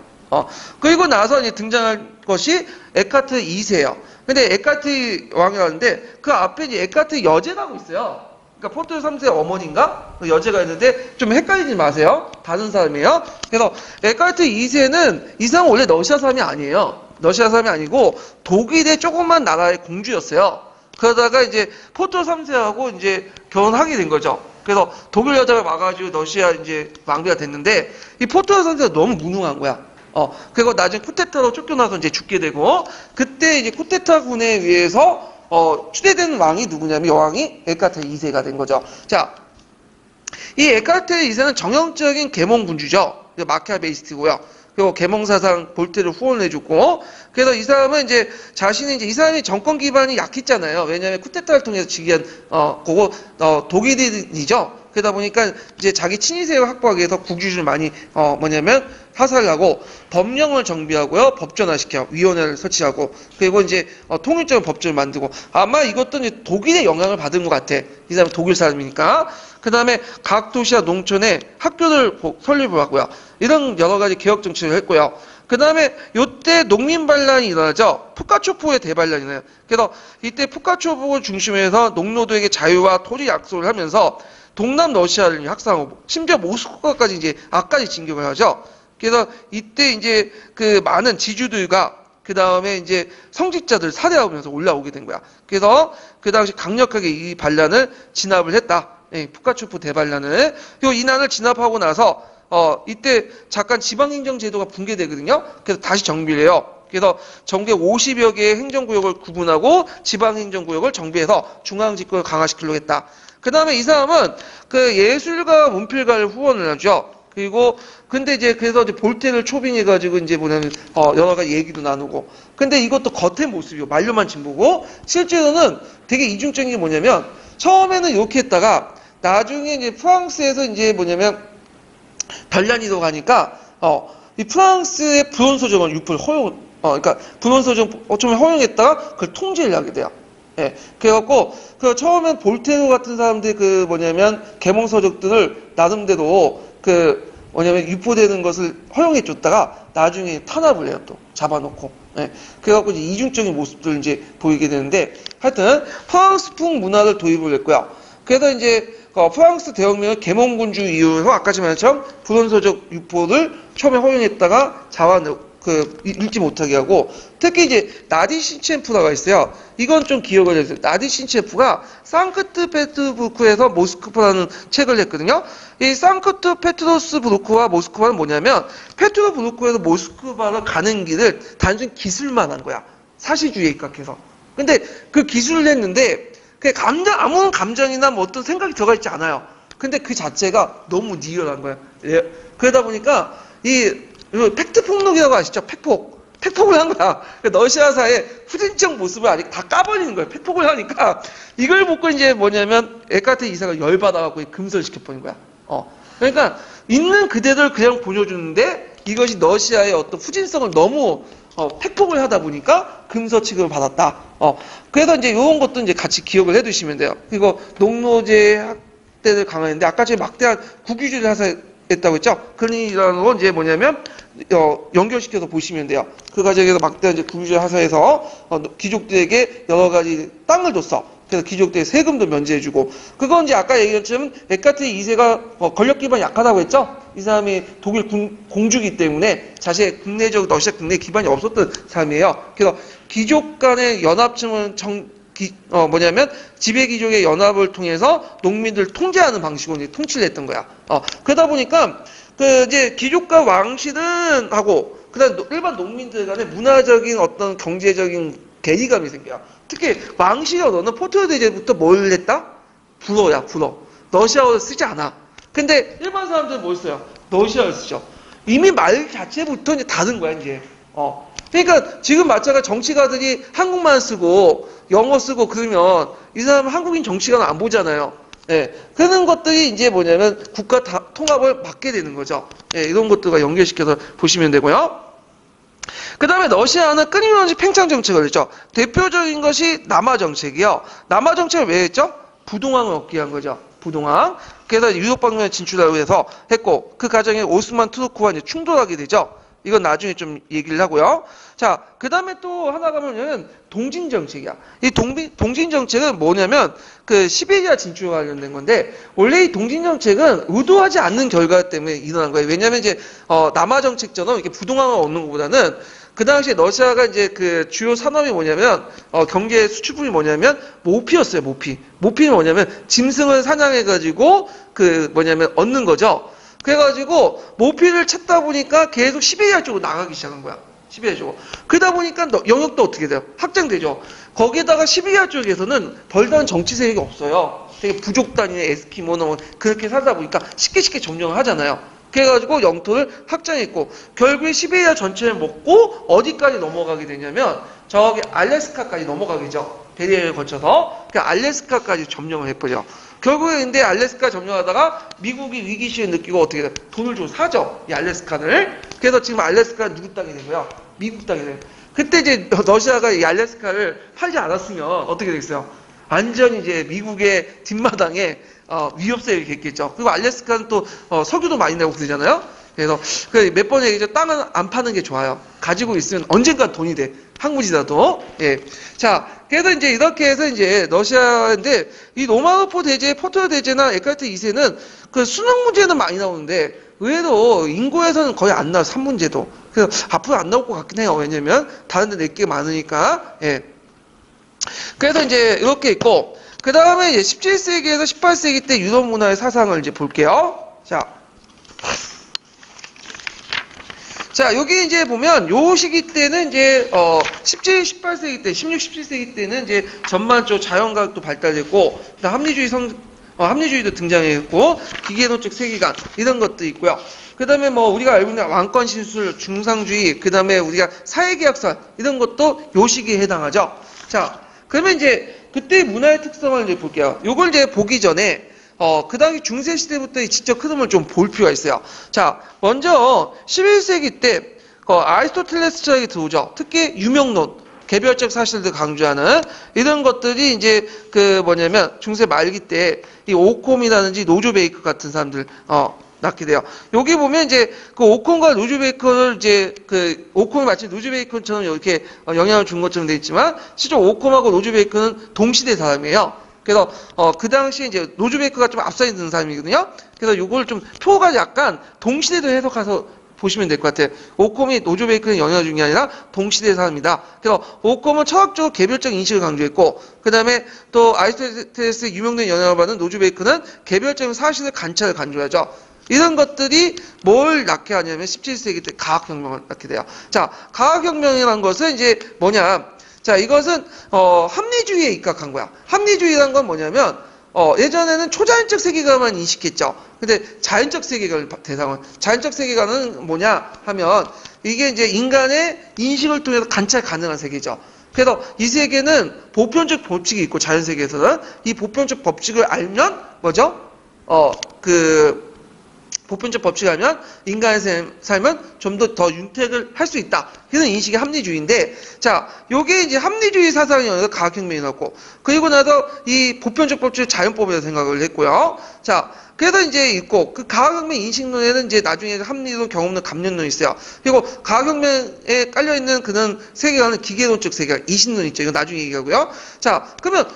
Speaker 1: 그리고 나서 이제 등장할 것이 에카트 2세예요. 근데 에카트 왕이라는데 그 앞에 이제 에카트 여제라고 있어요. 그러니까 포르투 3세 어머니인가? 그 여제가 있는데 좀 헷갈리지 마세요. 다른 사람이에요. 그래서 에카트 2세는 이 사람은 원래 러시아 사람이 아니에요. 러시아 사람이 아니고 독일의 조그만 나라의 공주였어요. 그러다가 이제 포토 3세하고 이제 결혼하게 된 거죠. 그래서 독일 여자가 와가지고 러시아 이제 왕비가 됐는데 이 포토 3세가 너무 무능한 거야. 그리고 나중에 쿠데타로 쫓겨나서 이제 죽게 되고, 그때 이제 쿠데타군에 의해서 추대된 왕이 누구냐면 여왕이 에카테 2세가 된 거죠. 자, 이 에카테 2세는 정형적인 계몽군주죠. 마키아벨리스트고요. 그리고 계몽사상 볼테를 후원해줬고, 그래서 이 사람은 이제 자신이 이제 이 사람이 정권 기반이 약했잖아요. 왜냐하면 쿠데타를 통해서 즉위한 독일인이죠. 그러다 보니까 이제 자기 친위세를 확보하기 위해서 국유주를 많이 뭐냐면 하살을 하고 법령을 정비하고요, 법전화시켜 위원회를 설치하고, 그리고 이제 통일적인 법조를 만들고, 아마 이것도 이제 독일의 영향을 받은 것 같아. 이 사람은 독일 사람이니까. 그 다음에 각 도시와 농촌에 학교를 설립을 하고요. 이런 여러 가지 개혁 정책을 했고요. 그 다음에 이때 농민 반란이 일어나죠. 푸카초프의 대반란이 나요. 그래서 이때 푸카초프를 중심으로 해서 농노도에게 자유와 토지 약속을 하면서 동남 러시아를 확산하고, 심지어 모스크바까지 이제 앞까지 진격을 하죠. 그래서 이때 이제 그 많은 지주들과 그 다음에 이제 성직자들 살해하면서 올라오게 된 거야. 그래서 그 당시 강력하게 이 반란을 진압을 했다. 푸카초프 대반란을. 그리고 이 난을 진압하고 나서 이때 잠깐 지방행정 제도가 붕괴되거든요. 그래서 다시 정비를 해요. 그래서 전국에 50여 개의 행정구역을 구분하고 지방행정구역을 정비해서 중앙집권을 강화시키려고 했다. 그 다음에 이 사람은 그 예술가 문필가를 후원을 하죠. 그리고 근데 이제 그래서 이제 볼테를 초빙해가지고 이제 뭐냐면 여러 가지 얘기도 나누고. 근데 이것도 겉의 모습이고 말로만 진보고, 실제로는 되게 이중적인 게 뭐냐면 처음에는 이렇게 했다가 나중에 이제 프랑스에서 이제 뭐냐면 반란이도 가니까 이 프랑스의 불온소정을 유포를 그러니까 불온소정 처음에 허용했다가 그걸 통제를 하게 돼요. 예. 그래갖고 그 처음엔 볼테로 같은 사람들이 그 뭐냐면 계몽서적들을 나름대로 그 뭐냐면 유포되는 것을 허용해 줬다가 나중에 탄압을 해요. 또 잡아놓고. 예. 그래갖고 이제 이중적인 모습들을 이제 보이게 되는데, 하여튼 프랑스풍 문화를 도입을 했고요. 그래서 이제 프랑스 대혁명은 계몽군주 이후로 아까 말한 것처럼 불온서적 유포를 처음에 허용했다가 읽지 못하게 하고, 특히 이제 나디 신첸프라가 있어요. 이건 좀 기억을 해주세요. 나디 신첸프가 상크트페트부르크에서 모스크바라는 책을 냈거든요. 이 상크트페트로스부르크와 모스크바는 뭐냐면, 페트로부르크에서 모스크바로 가는 길을 단순히 기술만 한 거야. 사실주의에 입각해서. 근데 그 기술을 했는데, 아무런 감정이나 뭐 어떤 생각이 들어가 있지 않아요. 근데 그 자체가 너무 리얼한 거예요. 예. 그러다 보니까 팩트 폭력이라고 아시죠? 팩폭을 한 거야. 러시아사의 후진적 모습을 아직 다 까버리는 거예요. 팩폭을 하니까 이걸 보고 이제 뭐냐면 에카테 이사가 열받아갖고 금설시켜버린 거야. 그러니까 있는 그대로를 그냥 보여주는데 이것이 러시아의 어떤 후진성을 너무 팩폭을 하다 보니까 금서 취급을 받았다. 그래서 이제 이런 것도 이제 같이 기억을 해두시면 돼요. 그리고 농노제 학대를 강화했는데 아까 제가 막대한 국유주의를 했다고 했죠? 그러니라는 건 이제 뭐냐면 연결시켜서 보시면 돼요. 그 과정에서 막대한 이제 국유주의 하사에서 귀족들에게 여러 가지 땅을 줬어. 그래서 귀족들의 세금도 면제해주고, 그건 이제 아까 얘기했지만 에카테 2세가 권력 기반이 약하다고 했죠. 이 사람이 독일 공주기 때문에 자신의 러시아 국내 기반이 없었던 사람이에요. 그래서 귀족 간의 연합층은 뭐냐면 지배귀족의 연합을 통해서 농민들을 통제하는 방식으로 이제 통치를 했던 거야. 그러다 보니까 이제 귀족과 왕실은 하고 그다음 일반 농민들 간의 문화적인 어떤 경제적인 괴리감이 생겨요. 특히 왕실이 너는 포르투갈 대제부터 뭘 했다? 불어야 불어. 러시아어를 쓰지 않아. 근데 일반 사람들은 뭘 써요? 러시아어를 쓰죠. 이미 말 자체부터 이제 다른 거야 이제. 그러니까 지금 마찬가지 정치가들이 한국말 쓰고 영어 쓰고 그러면 이 사람은 한국인 정치가는 안 보잖아요. 예, 그런 것들이 이제 뭐냐면 국가 통합을 막게 되는 거죠. 예, 이런 것들과 연결시켜서 보시면 되고요. 그 다음에 러시아는 끊임없이 팽창 정책을 했죠. 대표적인 것이 남하 정책이요. 남하 정책을 왜 했죠? 부동항을 얻기 위한 거죠. 부동항. 그래서 유럽 방면에 진출하기 위해서 했고, 그 과정에 오스만 투르크와 이제 충돌하게 되죠. 이건 나중에 좀 얘기를 하고요. 자, 그 다음에 또 하나가 뭐냐면 동진 정책이야. 이 동진 정책은 뭐냐면 시베리아 진출 관련된 건데, 원래 이 동진 정책은 의도하지 않는 결과 때문에 일어난 거예요. 왜냐면 이제 남하 정책처럼 이렇게 부동항을 얻는 것보다는 그 당시에 러시아가 이제 주요 산업이 뭐냐면 경제 수출품이 뭐냐면 모피였어요. 모피는 뭐냐면 짐승을 사냥해가지고 뭐냐면 얻는 거죠. 그래가지고 모피를 찾다 보니까 계속 시베리아 쪽으로 나가기 시작한 거야. 시베리아 쪽으로. 그러다 보니까 영역도 어떻게 돼요? 확장되죠. 거기에다가 시베리아 쪽에서는 별다른 정치 세력이 없어요. 되게 부족 단위의 에스키모나 뭐 그렇게 살다 보니까 쉽게 점령을 하잖아요. 그래가지고 영토를 확장했고, 결국에 시베리아 전체를 먹고 어디까지 넘어가게 되냐면 저기 알래스카까지 넘어가겠죠. 베리아를 거쳐서 알래스카까지 점령을 했거든요. 결국에 근데 알래스카 점령하다가 미국이 위기시를 느끼고 어떻게 돼? 돈을 주고 사죠. 이 알래스카를. 그래서 지금 알래스카는 누구 땅이 되고요? 미국 땅이 돼요. 그때 이제 러시아가 이 알래스카를 팔지 않았으면 어떻게 되겠어요? 완전히 이제 미국의 뒷마당에 위협세를 겠겠죠. 그리고 알래스카는 또 석유도 많이 내고 그러잖아요. 그래서 몇 번 얘기죠. 땅은 안 파는 게 좋아요. 가지고 있으면 언젠가 돈이 돼. 항무지라도. 예. 자, 그래서 이제 이렇게 해서 이제 러시아인데 이 로마노프 대제, 포르투갈 대제나 에카르트 2세는 수능 문제는 많이 나오는데 의외로 인고에서는 거의 안 나와요. 3문제도. 그래서 앞으로 안 나올 것 같긴 해요. 왜냐면 다른 데 낼 게 많으니까. 예. 그래서 이제 이렇게 있고, 그 다음에 이제 17세기에서 18세기 때 유럽 문화의 사상을 이제 볼게요. 자, 여기 이제 보면 요 시기 때는 이제 17, 18세기 때, 16, 17세기 때는 이제 전반적으로 자연과학도 발달했고, 합리주의도 등장했고, 기계론적 세계관 이런 것도 있고요. 그 다음에 뭐 우리가 알고 있는 왕권 신술, 중상주의, 그 다음에 우리가 사회계약설 이런 것도 요 시기에 해당하죠. 자, 그러면 이제 그때 문화의 특성을 이제 볼게요. 요걸 이제 보기 전에 그 당시 중세시대부터 의 지적 흐름을 좀 볼 필요가 있어요. 자, 먼저 11세기 때 아리스토텔레스 철학이 들어오죠. 특히 유명론, 개별적 사실들 강조하는 이런 것들이 이제 뭐냐면 중세 말기 때 이 오콤이라든지 노조 베이커 같은 사람들 낳게 돼요. 여기 보면 이제 오콘과 로즈 베이컨을 이제 오콘이 마치 로즈 베이컨처럼 이렇게 영향을 준 것처럼 되어 있지만 실제 오콘하고 로즈 베이컨은 동시대 사람이에요. 그래서 그 당시에 이제 로즈 베이커가 좀 앞서 있는 사람이거든요. 그래서 이걸 좀 표가 약간 동시대도 해석해서 보시면 될 것 같아요. 오컴이 노조 베이컨의 연화 중이 아니라 동시대의 사람입니다. 그래서 오컴은 철학적으로 개별적 인식을 강조했고, 그 다음에 또 아리스토텔레스의 유명된 연화를 받은 노조 베이컨은 개별적인 사실의 관찰을 강조하죠. 이런 것들이 뭘 낳게 하냐면 17세기 때 과학혁명을 낳게 돼요. 자, 과학혁명이라는 것은 이제 뭐냐? 자, 이것은 합리주의에 입각한 거야. 합리주의라는 건 뭐냐면 예전에는 초자연적 세계관만 인식했죠. 근데 자연적 세계관을 대상은 자연적 세계관은 뭐냐 하면 이게 이제 인간의 인식을 통해서 관찰 가능한 세계죠. 그래서 이 세계는 보편적 법칙이 있고 자연 세계에서는 이 보편적 법칙을 알면 뭐죠? 보편적 법칙을 알면 인간의 삶은 좀 더 윤택을 할 수 있다. 이런 인식이 합리주의인데, 자, 요게 이제 합리주의 사상이 어느 과학혁명이 나왔고, 그리고 나서 이 보편적 법칙을 자연법이라고 생각을 했고요. 자, 그래서 이제 있고, 그 과학혁명 인식론에는 이제 나중에 합리론, 경험론, 감론론이 있어요. 그리고 과학혁명에 깔려있는 그런 세계관은 기계론적 세계관, 이신론 있죠. 이거 나중에 얘기하고요. 자, 그러면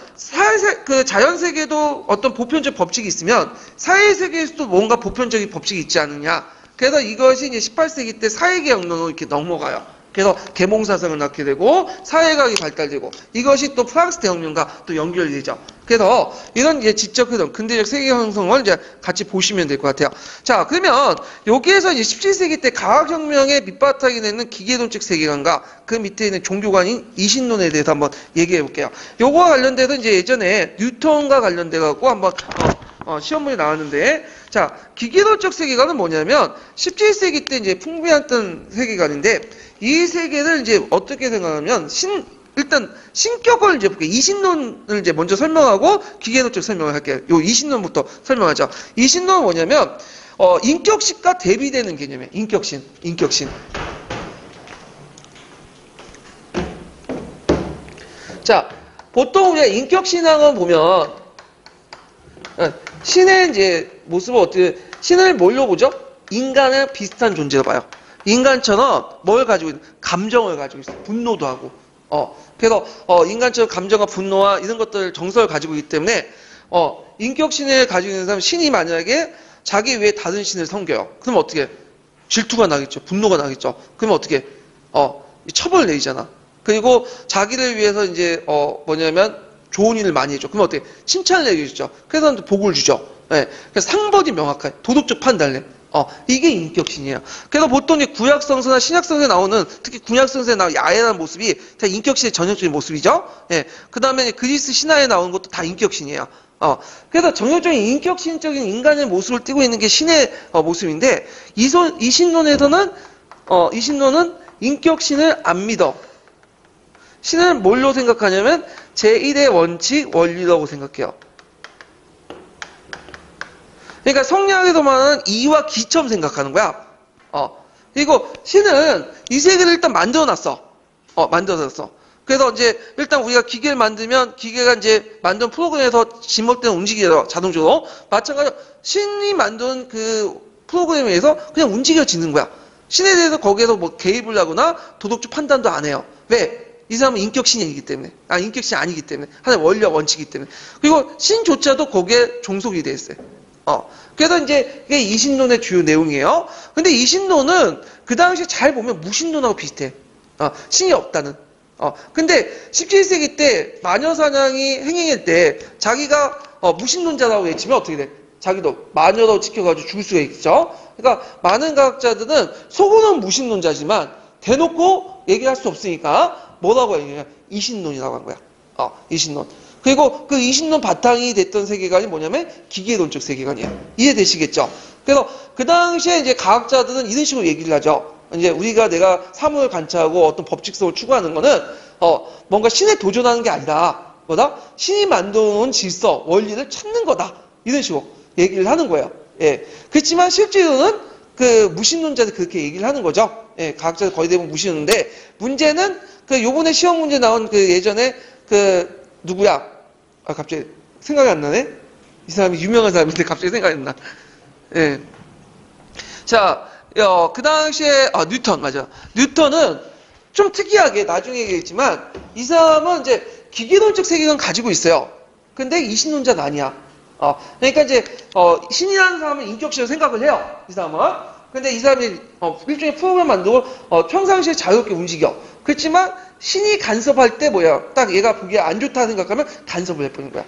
Speaker 1: 자연세계도 어떤 보편적 법칙이 있으면 사회세계에서도 뭔가 보편적인 법칙이 있지 않느냐. 그래서 이것이 이제 18세기 때 사회개혁론으로 이렇게 넘어가요. 그래서 계몽사상을 낳게 되고 사회과학이 발달되고 이것이 또 프랑스 대혁명과 또 연결이 되죠. 그래서 이런 이제 지적 흐름, 근대적 세계 형성을 이제 같이 보시면 될 것 같아요. 자, 그러면 여기에서 이제 17세기 때 과학혁명의 밑바탕이 되는 기계론적 세계관과 그 밑에 있는 종교관인 이신론에 대해서 한번 얘기해 볼게요. 요거와 관련돼서 이제 예전에 뉴턴과 관련돼 갖고 한번 시험 문제 나왔는데, 자, 기계론적 세계관은 뭐냐면 17세기 때 이제 풍부했던 세계관인데, 이 세계를 이제 어떻게 생각하면 일단 신격을 이제 볼게요. 이신론을 이제 먼저 설명하고 기계론적 설명을 할게요. 요 이신론부터 설명하죠. 이신론은 뭐냐면 인격신과 대비되는 개념이에요. 인격신. 자, 보통 우리가 인격신앙을 보면 신의 이제 모습을 어떻게, 신을 뭘로 보죠? 인간의 비슷한 존재로 봐요. 인간처럼 뭘 가지고 있는, 감정을 가지고 있어요. 분노도 하고. 그래서 인간처럼 감정과 분노와 이런 것들 정서를 가지고 있기 때문에 인격신을 가지고 있는 사람, 신이 만약에 자기 외에 다른 신을 섬겨요. 그럼 어떻게? 질투가 나겠죠. 분노가 나겠죠. 그러면 어떻게? 처벌을 내리잖아. 그리고 자기를 위해서 이제 뭐냐면 좋은 일을 많이 해줘. 그러면 어떻게? 칭찬을 내리죠. 그래서 복을 주죠. 네. 그래서 상법이 명확해. 도덕적 판단을 해. 이게 인격신이에요. 그래서 보통 이제 구약성서나 신약성서에 나오는, 특히 구약성서에 나오는 야훼라는 모습이 다 인격신의 전형적인 모습이죠. 예. 그 다음에 그리스 신화에 나오는 것도 다 인격신이에요. 그래서 전형적인 인격신적인 인간의 모습을 띠고 있는 게 신의 모습인데, 이신론에서는 인격신을 안 믿어. 신을 뭘로 생각하냐면 제1의 원칙, 원리라고 생각해요. 그러니까 성리학에서 말하는 이와 기처럼 생각하는 거야. 그리고 신은 이 세계를 일단 만들어놨어. 만들어놨어. 그래서 이제 일단 우리가 기계를 만들면 기계가 이제 만든 프로그램에서 지멋대로 움직여요. 자동적으로. 마찬가지로 신이 만든 그 프로그램에 의해서 그냥 움직여지는 거야. 신에 대해서 거기에서 뭐 개입을 하거나 도덕적 판단도 안 해요. 왜? 이 사람은 인격신이기 때문에. 인격신이 아니기 때문에. 하나의 원리와 원칙이기 때문에. 그리고 신조차도 거기에 종속이 돼 있어요. 그래서 이제 이게 이신론의 주요 내용이에요. 근데 이신론은 그 당시에 잘 보면 무신론하고 비슷해. 신이 없다는. 근데 17세기 때 마녀사냥이 행행할 때 자기가 무신론자라고 외치면 어떻게 돼? 자기도 마녀라고 지켜가지고 죽을 수가 있죠. 그러니까 많은 과학자들은 속으로는 무신론자지만 대놓고 얘기할 수 없으니까 뭐라고 얘기해요? 이신론이라고 한 거야. 이신론. 그리고 그 이신론 바탕이 됐던 세계관이 뭐냐면 기계론적 세계관이에요. 이해되시겠죠? 그래서 그 당시에 이제 과학자들은 이런 식으로 얘기를 하죠. 이제 내가 사물을 관찰하고 어떤 법칙성을 추구하는 거는 뭔가 신에 도전하는 게 아니라 뭐다? 신이 만들어놓은 질서, 원리를 찾는 거다. 이런 식으로 얘기를 하는 거예요. 예. 그렇지만 실제로는 그 무신론자들 그렇게 얘기를 하는 거죠. 예. 과학자들 거의 대부분 무신론인데, 문제는 그 요번에 시험 문제 나온 그 예전에 그 누구야? 갑자기 생각이 안 나네? 이 사람이 유명한 사람인데 갑자기 생각이 안 나. 예. 자, 그 당시에, 뉴턴, 맞아. 뉴턴은 좀 특이하게 나중에 얘기했지만, 이 사람은 이제 기계론적 세계관 가지고 있어요. 근데 이신론자는 아니야. 그러니까 이제, 신이라는 사람은 인격신을 생각을 해요. 이 사람은. 근데 이 사람이 일종의 프로그램 만들고 평상시에 자유롭게 움직여. 그렇지만 신이 간섭할 때 뭐야? 딱 얘가 보기에 안 좋다 생각하면 간섭을 해버리는 거야.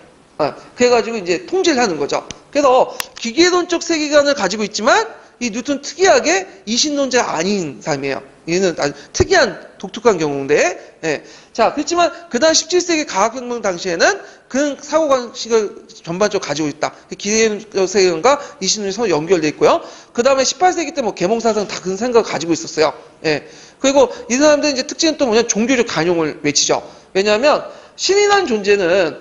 Speaker 1: 그래가지고 이제 통제를 하는 거죠. 그래서 기계론적 세계관을 가지고 있지만 이 뉴턴 특이하게 이신론자가 아닌 사람이에요. 얘는 아주 특이한 독특한 경우인데, 예. 자, 그렇지만 그 당시 17세기 과학혁명 당시에는 그런 사고방식을 전반적으로 가지고 있다. 기계론적 세계관과 이신론이 서로 연결돼 있고요. 그 다음에 18세기 때 뭐 계몽사상 다 그런 생각을 가지고 있었어요. 예. 그리고 이 사람들의 이제 특징은 또 뭐냐? 종교적 간용을 외치죠. 왜냐하면 신이라는 존재는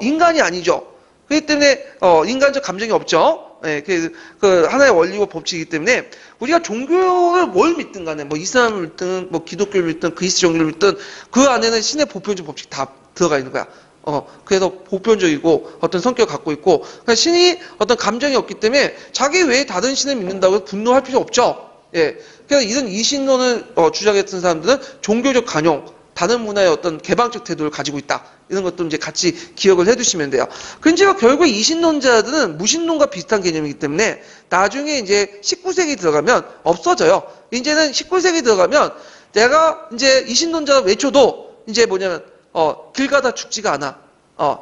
Speaker 1: 인간이 아니죠. 그렇기 때문에 인간적 감정이 없죠. 예, 그 하나의 원리고 법칙이기 때문에 우리가 종교를 뭘 믿든 간에 뭐 이슬람을 믿든 뭐 기독교를 믿든 그리스 종교를 믿든 그 안에는 신의 보편적 법칙 다 들어가 있는 거야. 그래서 보편적이고 어떤 성격을 갖고 있고 그러니까 신이 어떤 감정이 없기 때문에 자기 외에 다른 신을 믿는다고 해서 분노할 필요 없죠. 예. 그래서 이런 이신론을 주장했던 사람들은 종교적 간용, 다른 문화의 어떤 개방적 태도를 가지고 있다. 이런 것도 이제 같이 기억을 해두시면 돼요. 근데 결국 이신론자들은 무신론과 비슷한 개념이기 때문에 나중에 이제 19세기 들어가면 없어져요. 이제는 19세기 들어가면 내가 이제 이신론자 외쳐도 이제 뭐냐면 길 가다 죽지가 않아.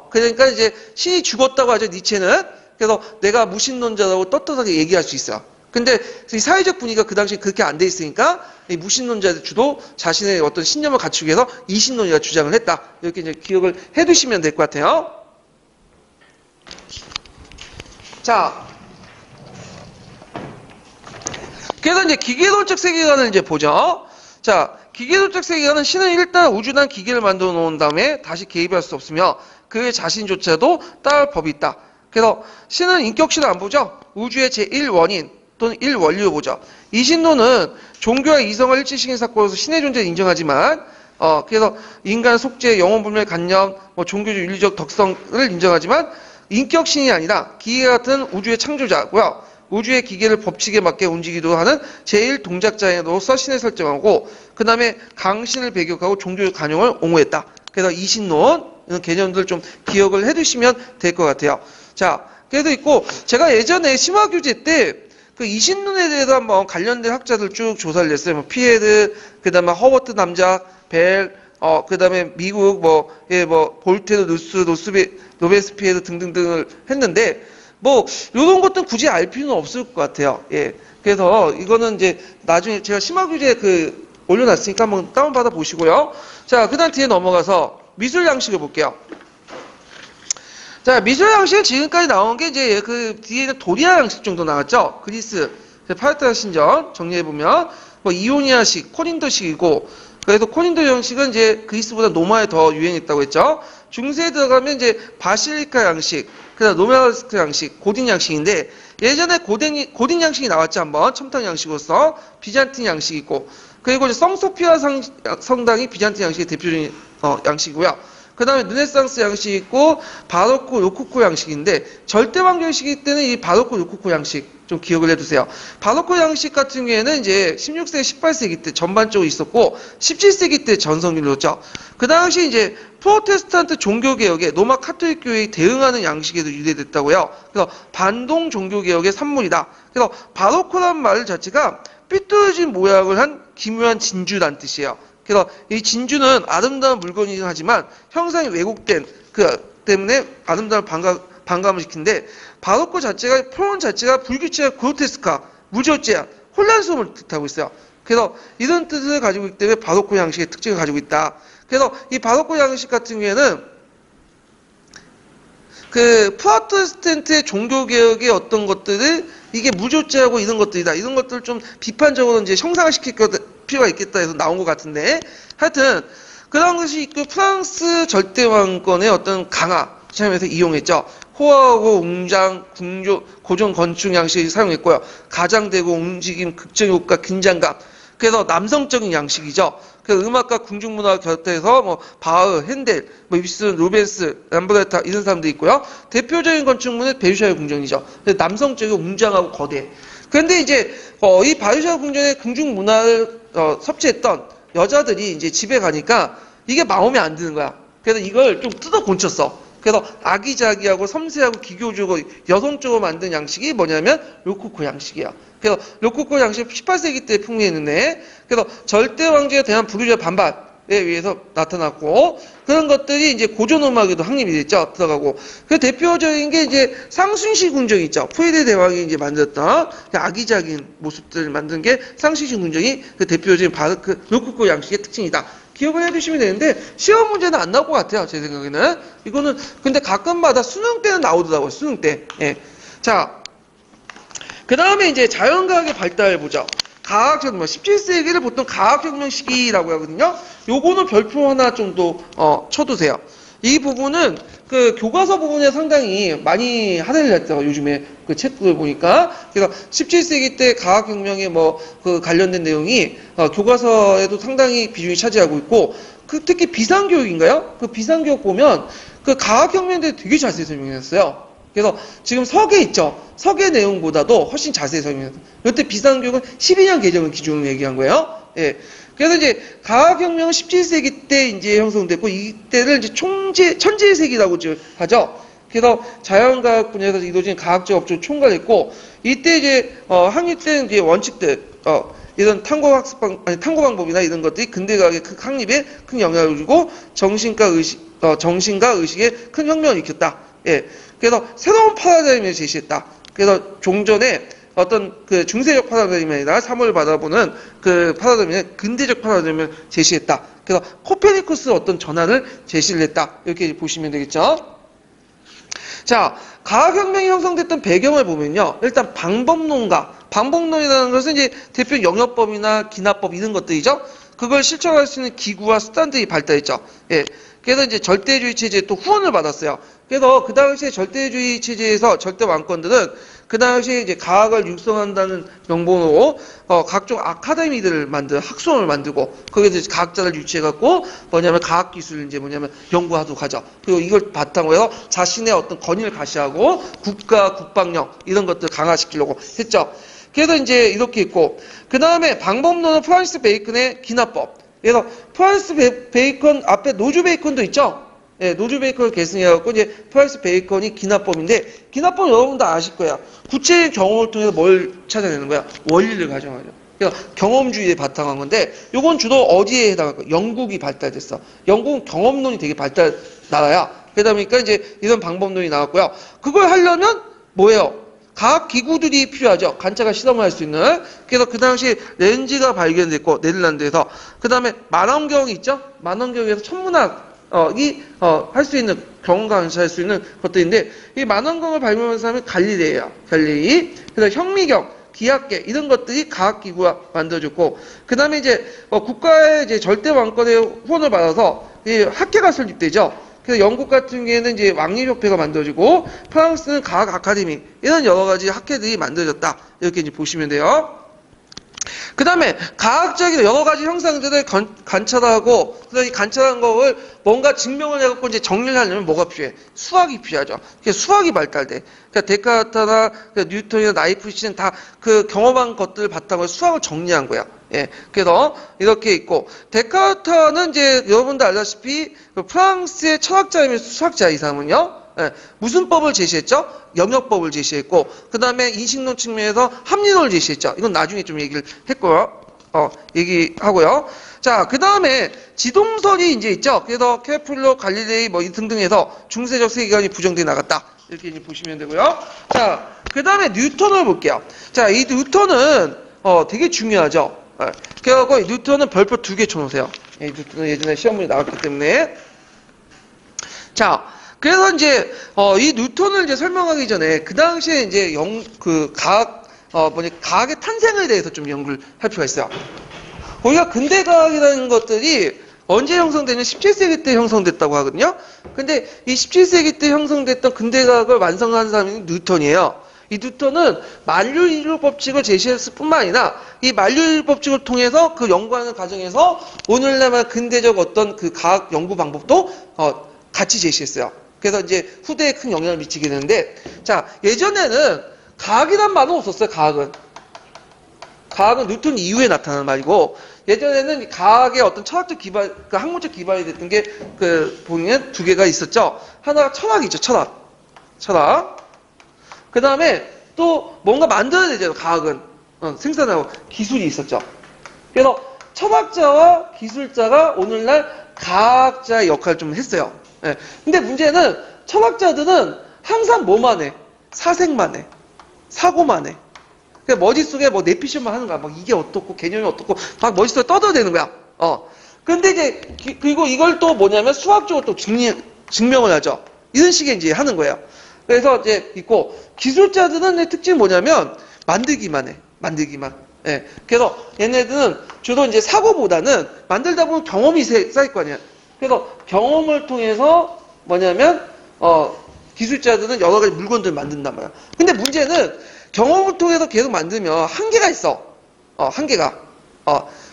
Speaker 1: 그러니까 이제 신이 죽었다고 하죠, 니체는. 그래서 내가 무신론자라고 떳떳하게 얘기할 수 있어요. 근데 이 사회적 분위기가 그 당시에 그렇게 안 돼 있으니까 이 무신론자들 주도 자신의 어떤 신념을 갖추기 위해서 이신론이라 주장을 했다. 이렇게 이제 기억을 해두시면 될 것 같아요. 자, 그래서 이제 기계론적 세계관을 이제 보죠. 자, 기계론적 세계관은 신은 일단 우주란 기계를 만들어 놓은 다음에 다시 개입할 수 없으며 그의 자신조차도 따를 법이 있다. 그래서 신은 인격신을 안 보죠. 우주의 제1원인 또는 1원리로 보죠. 이신론은 종교와 이성을 일치시킨 사건으로서 신의 존재를 인정하지만 그래서 인간 속죄, 영혼불멸 관념, 뭐 종교적 윤리적 덕성을 인정하지만 인격신이 아니라 기계 같은 우주의 창조자고요. 우주의 기계를 법칙에 맞게 움직이기도 하는 제1동작자로서 신을 설정하고 그 다음에 강신을 배격하고 종교적 관용을 옹호했다. 그래서 이신론 이런 개념들 좀 기억을 해두시면 될 것 같아요. 자, 그래도 있고 제가 예전에 심화규제 때 그 이신론에 대해서 한번 관련된 학자들 쭉 조사를 했어요. 뭐 피에르, 그 다음에 허버트 남자, 벨, 그 다음에 미국 볼테르, 로베스피에르 등등등을 했는데 뭐 이런 것들은 굳이 알 필요는 없을 것 같아요. 예. 그래서 이거는 이제 나중에 제가 심화규제 올려놨으니까 한번 다운받아 보시고요. 자, 그 다음 뒤에 넘어가서 미술 양식을 볼게요. 자, 미술 양식은 지금까지 나온 게 이제 그 뒤에는 도리아 양식 정도 나왔죠. 그리스, 파르타 신전 정리해보면, 뭐 이오니아식, 코린도식이고, 그래서 코린도 양식은 이제 그리스보다 로마에 더 유행했다고 했죠. 중세에 들어가면 이제 바실리카 양식, 그다음 로마스크 양식, 고딘 양식인데, 예전에 고딘 양식이 나왔죠, 한번. 첨탕 양식으로서. 비잔틴 양식이 있고, 그리고 이제 성소피아 성당이 비잔틴 양식의 대표적인 양식이고요. 그 다음에 르네상스 양식이 있고 바로코 로코코 양식인데 절대왕정시기 때는 이 바로코 로코코 양식 좀 기억을 해두세요. 바로코 양식 같은 경우에는 이제 16세기, 18세기 때 전반적으로 있었고 17세기 때 전성기로죠. 그 당시 이제 프로테스탄트 종교개혁에 로마 카톨릭 교회에 대응하는 양식에도 유래됐다고요. 그래서 반동 종교개혁의 산물이다. 그래서 바로코라는 말 자체가 삐뚤어진 모양을 한 기묘한 진주란 뜻이에요. 그래서 이 진주는 아름다운 물건이긴 하지만 형상이 왜곡된 때문에 아름다운 반감을 시키는데 바로코 자체가 표현 자체가 불규칙한 그로테스카, 무절제한 혼란스러움을 뜻하고 있어요. 그래서 이런 뜻을 가지고 있기 때문에 바로코 양식의 특징을 가지고 있다. 그래서 이 바로코 양식 같은 경우에는 그 프로테스탄트의 종교개혁의 어떤 것들을 이게 무조제하고 이런 것들이다. 이런 것들을 좀 비판적으로 이제 형상화시킬 필요가 있겠다 해서 나온 것 같은데 하여튼 그런 것이 있고 프랑스 절대왕권의 어떤 강화 시험에서 이용했죠. 호화하고 웅장, 고정 건축 양식을 사용했고요. 가장되고 움직임, 극적 효과, 긴장감. 그래서 남성적인 양식이죠. 그래서 음악과 궁중문화가 곁에서 뭐 바흐, 핸델, 뭐 입슨, 루벤스, 람브레타 이런 사람도 있고요. 대표적인 건축물은 베르사유 궁전이죠. 남성적이고 웅장하고 거대. 그런데 이제 이 베르사유 궁전의 궁중문화를 섭취했던 여자들이 이제 집에 가니까 이게 마음에 안 드는 거야. 그래서 이걸 좀 뜯어 고쳤어. 그래서 아기자기하고 섬세하고 기교적으로 여성적으로 만든 양식이 뭐냐면 로코코 양식이야. 그래서 로코코 양식 18세기 때 풍미했는데, 그래서 절대 왕조에 대한 불효자 반발에 의해서 나타났고, 그런 것들이 이제 고전음악에도 확립이 됐죠. 들어가고. 그 대표적인 게 이제 상순시 궁정이 있죠. 푸에르 대왕이 이제 만들었던 아기자기한 모습들을 만든 게 상순시 궁정이 그 대표적인 바르크 로코코 양식의 특징이다. 기억을 해두시면 되는데, 시험 문제는 안 나올 것 같아요. 제 생각에는. 이거는, 근데 가끔마다 수능 때는 나오더라고요. 수능 때. 예. 자, 그 다음에 이제 자연과학의 발달을 보죠. 과학혁명, 17세기를 보통 과학혁명 시기라고 하거든요. 요거는 별표 하나 정도, 쳐두세요. 이 부분은 그 교과서 부분에 상당히 많이 할애를 했죠. 요즘에 그 책을 보니까. 그래서 17세기 때 과학혁명에 뭐 그 관련된 내용이 교과서에도 상당히 비중이 차지하고 있고, 그 특히 비상교육인가요? 그 비상교육 보면 그 과학혁명에 대해 되게 자세히 설명했어요. 그래서 지금 서계 있죠. 서계 내용보다도 훨씬 자세히 설명했어요. 이때 비상교육은 12년 개정을 기준으로 얘기한 거예요. 예. 그래서 이제 과학혁명은 17세기 때 이제 형성됐고, 이때를 이제 천재세기라고 하죠. 그래서 자연과학 분야에서 이루어진 과학적 업적을 총괄했고, 이때 이제 항일 때 이제 원칙들, 이런 탐구 방법이나 이런 것들이 근대과학의 큰 확립에 큰 영향을 주고 정신과 의식에 큰 혁명을 일으켰다. 예. 그래서 새로운 파라다임을 제시했다. 그래서 종전에 어떤 그 중세적 파라다임이 아니라 사물을 바라보는 그 파라다임의 근대적 파라다임을 제시했다. 그래서 코페르니쿠스 어떤 전환을 제시를 했다. 이렇게 보시면 되겠죠. 자, 과학혁명이 형성됐던 배경을 보면요. 일단 방법론이라는 것은 이제 대표 영역법이나 기납법 이런 것들이죠. 그걸 실천할 수 있는 기구와 수단들이 발달했죠. 예. 그래서 이제 절대주의 체제에 또 후원을 받았어요. 그래서 그 당시에 절대주의 체제에서 절대 왕권들은 그 당시에 이제 과학을 육성한다는 명분으로 각종 아카데미들을 학소원을 만들고 거기에서 이제 과학자를 유치해갖고 뭐냐면 과학기술을 이제 연구하도록 하죠. 그리고 이걸 바탕으로 해서 자신의 어떤 권위를 가시하고 국방력 이런 것들을 강화시키려고 했죠. 그래서 이제 이렇게 있고, 그 다음에 방법론은 프란시스 베이컨의 기납법. 그래서 프란시스 베이컨 앞에 노즈 베이컨도 있죠. 예, 노즈 베이컨을 계승해갖고 이제 프란시스 베이컨이 기납법인데, 기납법 여러분 다 아실 거야. 구체의 경험을 통해서 뭘 찾아내는 거야? 원리를 가정하죠. 그러니까 경험주의에 바탕한 건데, 요건 주로 어디에 해당할까? 영국이 발달됐어. 영국은 경험론이 되게 발달 나라야. 그러다 보니까 이제 이런 방법론이 나왔고요. 그걸 하려면 뭐예요? 과학 기구들이 필요하죠. 관찰과 실험을 할 수 있는. 그래서 그 당시 렌즈가 발견됐고, 네덜란드에서. 그 다음에 만원경이 있죠? 만원경에서 천문학이 할 수 있는, 경험 관찰할 수 있는 것들인데, 이 만원경을 발명한 사람이 갈릴레이야. 갈릴레이. 그래서 현미경, 기하계, 이런 것들이 과학기구가 만들어졌고, 그 다음에 이제 국가의 이제 절대 왕권의 후원을 받아서 학회가 설립되죠. 그래서 영국 같은 경우에는 이제 왕립협회가 만들어지고, 프랑스는 과학 아카데미, 이런 여러 가지 학회들이 만들어졌다. 이렇게 이제 보시면 돼요. 그 다음에 과학적인 여러 가지 형상들을 관찰하고, 그래서 이 관찰한 거를 뭔가 증명을 해갖고 이제 정리를 하려면 뭐가 필요해? 수학이 필요하죠. 그래서 수학이 발달돼. 그러니까 데카르트나 뉴턴이나 라이프치는 다 그 경험한 것들을 바탕으로 수학을 정리한 거야. 예. 그래서 이렇게 있고, 데카르트는 이제 여러분들 알다시피 그 프랑스의 철학자이면서 수학자 이 사람은요. 예. 무슨 법을 제시했죠? 영역법을 제시했고, 그 다음에 인식론 측면에서 합리론을 제시했죠. 이건 나중에 좀 얘기를 했고요. 얘기하고요. 자, 그 다음에 지동설이 이제 있죠. 그래서 케플러, 갈릴레이 뭐 등등 해서 중세적 세계관이 부정돼 나갔다. 이렇게 이제 보시면 되고요. 자, 그 다음에 뉴턴을 볼게요. 자, 이 뉴턴은 되게 중요하죠. 그래서 뉴턴은 별표 2개 쳐놓으세요. 뉴턴은 예전에 시험문이 나왔기 때문에. 자, 그래서 이제 이 뉴턴을 이제 설명하기 전에 그 당시에 이제 과학의 탄생에 대해서 좀 연구를 할 필요가 있어요. 우리가 근대과학이라는 것들이 언제 형성되냐면 17세기 때 형성됐다고 하거든요. 근데 이 17세기 때 형성됐던 근대과학을 완성한 사람이 뉴턴이에요. 이 뉴턴은 만류인류 법칙을 제시했을 뿐만 아니라 이 만류인류 법칙을 통해서 그 연구하는 과정에서 오늘날만 근대적 어떤 그 과학 연구 방법도 같이 제시했어요. 그래서 이제 후대에 큰 영향을 미치게 되는데, 자, 예전에는 과학이란 말은 없었어요. 과학은 가학은 뉴턴 이후에 나타나는 말이고, 예전에는 가학의 어떤 철학적 기반, 그 학문적 기반이 됐던 게, 보면 두 개가 있었죠. 하나가 철학이죠, 철학. 철학. 그 다음에 또 뭔가 만들어야 되잖아요, 가학은. 생산하고 기술이 있었죠. 그래서 철학자와 기술자가 오늘날 가학자의 역할을 좀 했어요. 예. 근데 문제는 철학자들은 항상 뭐만 해? 사색만 해. 사고만 해. 그냥 머릿속에 뭐 내피셜만 하는 거야. 막 이게 어떻고 개념이 어떻고 막 머릿속에 떠들어대는 거야. 근데 이제 그리고 이걸 또 뭐냐면 수학적으로 또 증명을 하죠. 이런 식의 이제 하는 거예요. 그래서 이제 있고 기술자들은 특징이 뭐냐면 만들기만 해. 만들기만. 예. 그래서 얘네들은 주로 이제 사고보다는 만들다 보면 경험이 쌓일 거 아니야. 그래서 경험을 통해서 뭐냐면 기술자들은 여러 가지 물건들을 만든단 말이야. 근데 문제는 경험을 통해서 계속 만들면 한계가 있어. 한계가.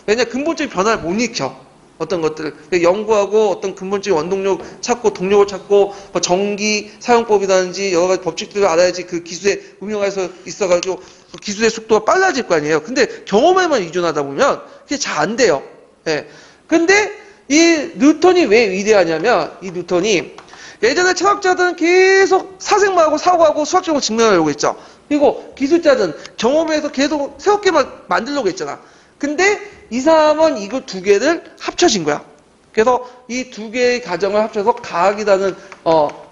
Speaker 1: 왜냐 근본적인 변화를 못 일으켜. 어떤 것들을 연구하고 어떤 근본적인 원동력 찾고 동력을 찾고 뭐 전기 사용법이라든지 여러 가지 법칙들을 알아야지 그 기술에 응용해서 있어가지고 그 기술의 속도가 빨라질 거 아니에요. 근데 경험에만 의존하다 보면 그게 잘 안 돼요. 예. 근데 이 뉴턴이 왜 위대하냐면 이 뉴턴이 예전에 철학자들은 계속 사색만 하고 사고하고 수학적으로 증명하려고 했죠. 그리고 기술자들은 경험에서 계속 새롭게 만들려고 했잖아. 근데 이 사람은 이거 두 개를 합쳐진 거야. 그래서 이 두 개의 과정을 합쳐서 가학이라는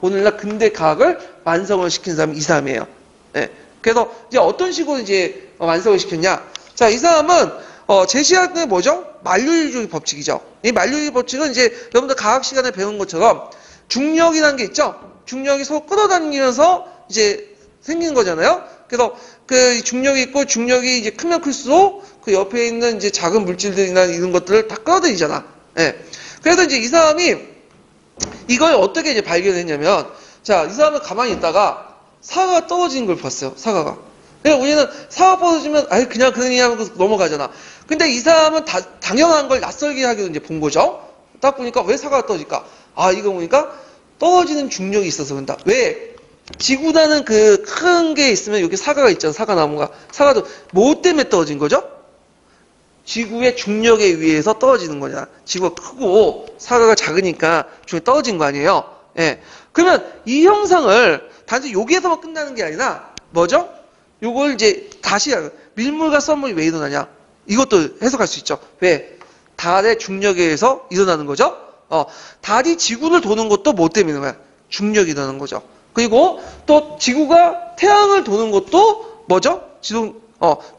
Speaker 1: 오늘날 근대 가학을 완성을 시킨 사람이 이 사람이에요. 네. 그래서 이제 어떤 식으로 이제 완성을 시켰냐? 자, 이 사람은 제시한 게 뭐죠? 만류인주의 법칙이죠. 이 만류인주의 법칙은 이제 여러분들 가학 시간에 배운 것처럼 중력이라는 게 있죠. 중력이 서로 끌어당기면서 이제 생긴 거잖아요. 그래서 그 중력이 있고 중력이 이제 크면 클수록 그 옆에 있는 이제 작은 물질들이나 이런 것들을 다 끌어들이잖아. 예. 그래서 이제 이 사람이 이걸 어떻게 이제 발견했냐면, 자, 이 사람은 가만히 있다가 사과가 떨어지는 걸 봤어요. 사과가. 그러니까 우리는 사과 떨어지면 아이 그냥 하고 넘어가잖아. 근데 이 사람은 당연한 걸 낯설게 하기로 이제 본 거죠. 딱 보니까 왜 사과가 떨어질까? 아, 이거 보니까 떨어지는 중력이 있어서 그런다. 왜? 지구라는 그 큰 게 있으면 여기 사과가 있잖아. 사과나무가. 사과도 뭐 때문에 떨어진 거죠? 지구의 중력에 의해서 떨어지는 거냐. 지구가 크고 사과가 작으니까 중력이 떨어진 거 아니에요? 예. 그러면 이 형상을 단지 여기에서만 끝나는 게 아니라 뭐죠? 요걸 이제 다시 밀물과 썰물이 왜 일어나냐? 이것도 해석할 수 있죠. 왜? 달의 중력에 의해서 일어나는 거죠. 달이 지구를 도는 것도 뭐 때문에 거야? 중력이 일어나는 거죠. 그리고 또 지구가 태양을 도는 것도 뭐죠?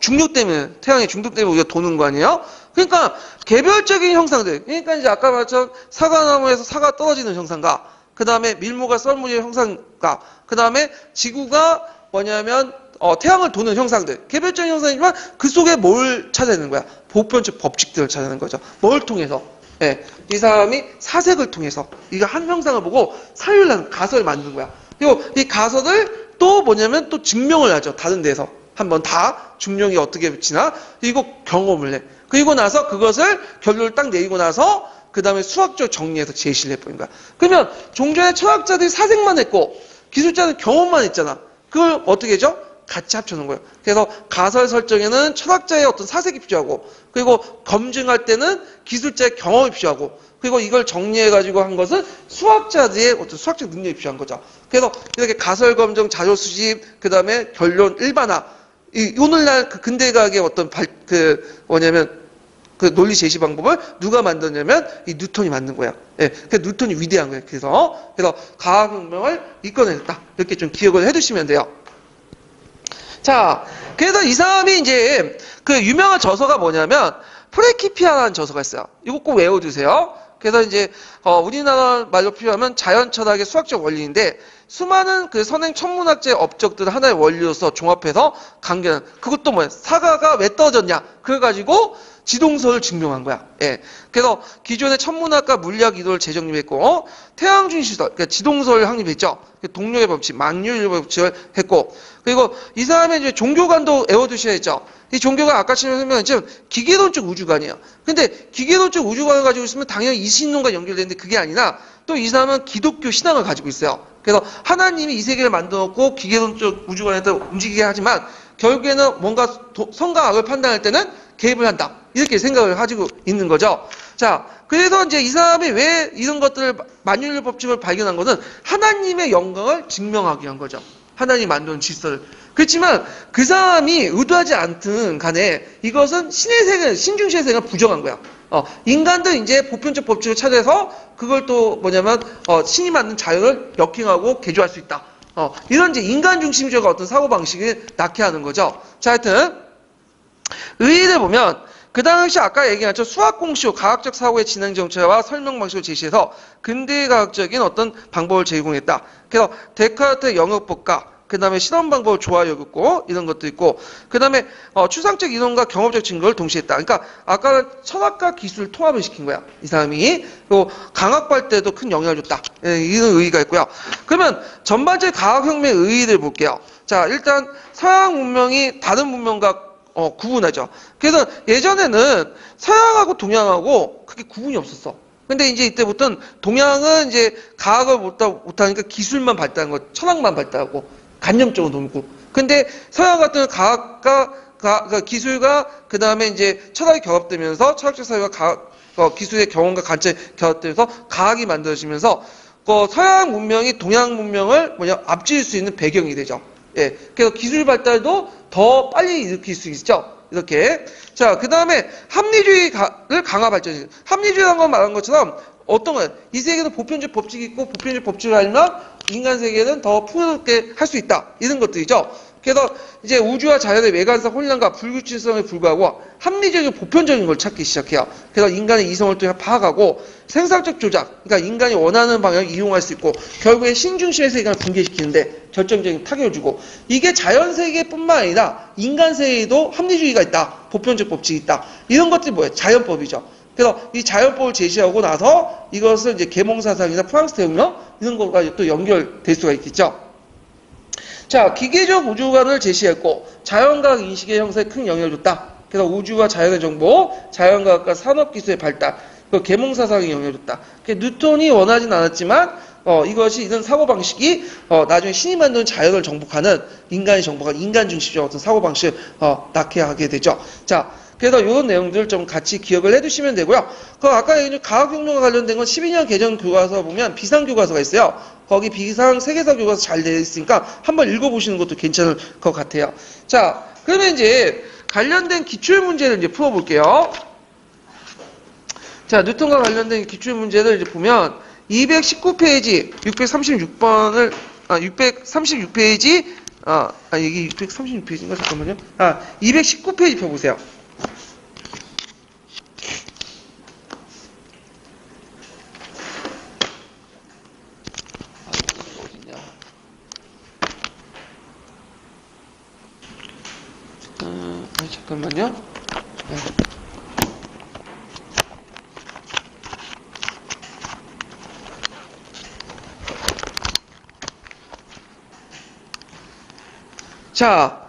Speaker 1: 중력 때문에, 태양의 중력 때문에 우리가 도는 거 아니에요? 그러니까 개별적인 형상들, 그러니까 이제 아까 말했던 사과나무에서 사과 떨어지는 형상과, 그 다음에 밀물과 썰물의 형상과, 그 다음에 지구가 뭐냐면 태양을 도는 형상들, 개별적인 형상이지만 그 속에 뭘 찾아내는 거야? 보편적 법칙들을 찾아내는 거죠. 뭘 통해서? 예, 이 사람이 사색을 통해서 이거 한 형상을 보고 사유라는 가설을 만드는 거야. 그리고 이 가설을 또 뭐냐면 또 증명을 하죠. 다른 데서 한번 다 중력이 어떻게 비치나 그리고 경험을 해. 그리고 나서 그것을 결론을 딱 내리고 나서 그 다음에 수학적 정리해서 제시를 해버린 거야. 그러면 종전에 철학자들이 사색만 했고 기술자는 경험만 했잖아. 그걸 어떻게 해죠? 같이 합쳐놓은 거예요. 그래서 가설 설정에는 철학자의 어떤 사색이 필요하고, 그리고 검증할 때는 기술자의 경험이 필요하고, 그리고 이걸 정리해가지고 한 것은 수학자들의 어떤 수학적 능력이 필요한 거죠. 그래서 이렇게 가설 검증, 자료 수집, 그 다음에 결론 일반화, 오늘날 그 근대과학의 어떤 뭐냐면 그 논리 제시 방법을 누가 만들었냐면 이 뉴턴이 만든 거야. 예, 그 뉴턴이 위대한 거예요. 그래서 과학혁명을 이끌어냈다. 이렇게 좀 기억을 해두시면 돼요. 자, 그래서 이 사람이 이제 그 유명한 저서가 뭐냐면 프레키피아라는 저서가 있어요. 이거 꼭 외워두세요. 그래서 이제 우리나라 말로 표현하면 자연철학의 수학적 원리인데 수많은 그 선행 천문학자의 업적들을 하나의 원리로서 종합해서 강변한 그것도 뭐야? 사과가 왜 떨어졌냐? 그래가지고 지동설을 증명한 거야. 예. 그래서 기존의 천문학과 물리학 이론을 재정립했고 태양중 시설, 그러니까 지동설을 확립했죠. 동력의 법칙, 망류의 법칙을 했고 그리고 이 사람의 이제 종교관도 외워두셔야 했죠. 이 종교가 아까 설명했지만 기계론적 우주관이에요. 근데 기계론적 우주관을 가지고 있으면 당연히 이신론과 연결되는데 그게 아니라 또 이 사람은 기독교 신앙을 가지고 있어요. 그래서 하나님이 이 세계를 만들었고 기계론적 우주관에서 움직이게 하지만 결국에는 뭔가 선과 악을 판단할 때는 개입을 한다. 이렇게 생각을 가지고 있는 거죠. 자, 그래서 이제 이 사람이 왜 이런 것들을 만유인의 법칙을 발견한 것은 하나님의 영광을 증명하기 위한 거죠. 하나님이 만든 질서를. 그렇지만 그 사람이 의도하지 않든 간에 이것은 신의 세계, 신중시의 세계가 부정한 거야. 인간도 이제 보편적 법칙을 찾아서 그걸 또 뭐냐면 신이 만든 자연을 역행하고 개조할 수 있다. 이런 이제 인간 중심적 어떤 사고 방식을 낳게 하는 거죠. 자, 하여튼 의의를 보면 그 당시 아까 얘기했죠. 수학 공식, 과학적 사고의 진행 정체와 설명 방식을 제시해서 근대 과학적인 어떤 방법을 제공했다. 그래서 데카르트의 영역법과 그 다음에 실험 방법을 조화 여겼고 이런 것도 있고 그 다음에 추상적 이론과 경험적 증거를 동시에 했다. 그러니까 아까는 철학과 기술을 통합을 시킨 거야. 이 사람이. 그리고 강학 발달에도 큰 영향을 줬다. 이런 의의가 있고요. 그러면 전반적인 과학혁명의 의의를 볼게요. 자, 일단 서양 문명이 다른 문명과 구분하죠. 그래서 예전에는 서양하고 동양하고 그게 구분이 없었어. 근데 이제 이때부터는 동양은 이제 과학을 못하니까 기술만 발달한 거, 철학만 발달하고 관념적으로 놀고. 근데 서양 같은 과학과 기술과 그 다음에 이제 철학이 결합되면서 철학적 사회가 기술의 경험과 관점이 결합되면서 과학이 만들어지면서 서양 문명이 동양 문명을 앞질 수 있는 배경이 되죠. 예. 그래서 기술 발달도 더 빨리 일으킬 수 있죠. 이렇게. 자, 그 다음에 합리주의를 강화 발전시켜. 합리주의라는 건 말한 것처럼 어떤 거예요? 이 세계는 보편적 법칙이 있고 보편적 법칙을 알면 인간 세계는 더 풍요롭게 할 수 있다. 이런 것들이죠. 그래서 이제 우주와 자연의 외관상 혼란과 불규칙성에 불구하고 합리적인 보편적인 걸 찾기 시작해요. 그래서 인간의 이성을 또 파악하고 생산적 조작, 그러니까 인간이 원하는 방향을 이용할 수 있고 결국에 신중심의 세계를 붕괴시키는데 결정적인 타격을 주고 이게 자연 세계뿐만 아니라 인간 세계에도 합리주의가 있다. 보편적 법칙이 있다. 이런 것들이 뭐예요? 자연법이죠. 그래서 이 자연법을 제시하고 나서 이것을 이제 계몽사상이나 프랑스 대혁명 이런 것과 또 연결될 수가 있겠죠. 자, 기계적 우주관을 제시했고 자연과학 인식의 형성에 큰 영향을 줬다. 그래서 우주와 자연의 정보, 자연과학과 산업기술의 발달, 그 계몽사상에 영향을 줬다. 뉴턴이 원하진 않았지만 이것이 이런 사고방식이 나중에 신이 만든 자연을 정복하는 인간의 정복한 인간 중심적 어떤 사고방식을 낳게 하게 되죠. 자, 그래서 이런 내용들을 좀 같이 기억을 해두시면 되고요. 아까 얘기한 과학혁명과 관련된 건 12년 개정 교과서 보면 비상교과서가 있어요. 거기 비상 세계사 교과서 잘 되어 있으니까 한번 읽어보시는 것도 괜찮을 것 같아요. 자, 그러면 이제 관련된 기출문제를 이제 풀어볼게요. 자, 뉴턴과 관련된 기출문제를 이제 보면 219페이지, 636번을, 636페이지, 이게 636페이지인가? 잠깐만요. 219페이지 펴보세요. 잠깐만요. 네. 자,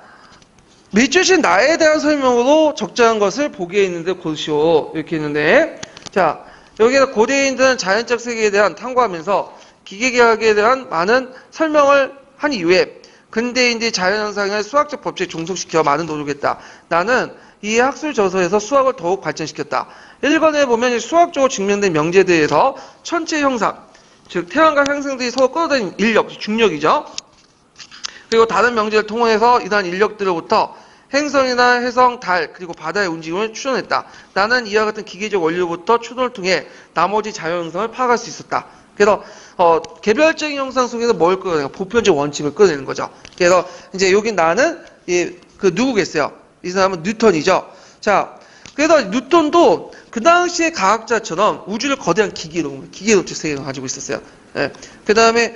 Speaker 1: 밑줄신 나에 대한 설명으로 적절한 것을 보기에 있는데 고시오. 이렇게 있는데, 자, 여기서 고대인들은 자연적 세계에 대한 탐구하면서 기계과학에 대한 많은 설명을 한 이후에 근대인들이 자연현상을 수학적 법칙에 종속시켜 많은 노력했다. 나는 이 학술 저서에서 수학을 더욱 발전시켰다. 1권에 보면 수학적으로 증명된 명제들에서 천체 형상, 즉 태양과 행성들이 서로 끌어들이는 인력, 중력이죠. 그리고 다른 명제를 통해서 이러한 인력들로부터 행성이나 해성, 달, 그리고 바다의 움직임을 추론했다. 나는 이와 같은 기계적 원리로부터 추론을 통해 나머지 자연현상을 파악할 수 있었다. 그래서 개별적인 형상 속에서 뭘 끌어내는 거, 보편적 원칙을 끌어내는 거죠. 그래서 이제 여기 나는 누구겠어요? 이 사람은 뉴턴이죠. 자, 그래서 뉴턴도 그 당시의 과학자처럼 우주를 거대한 기계론적 세계를 가지고 있었어요. 예. 그 다음에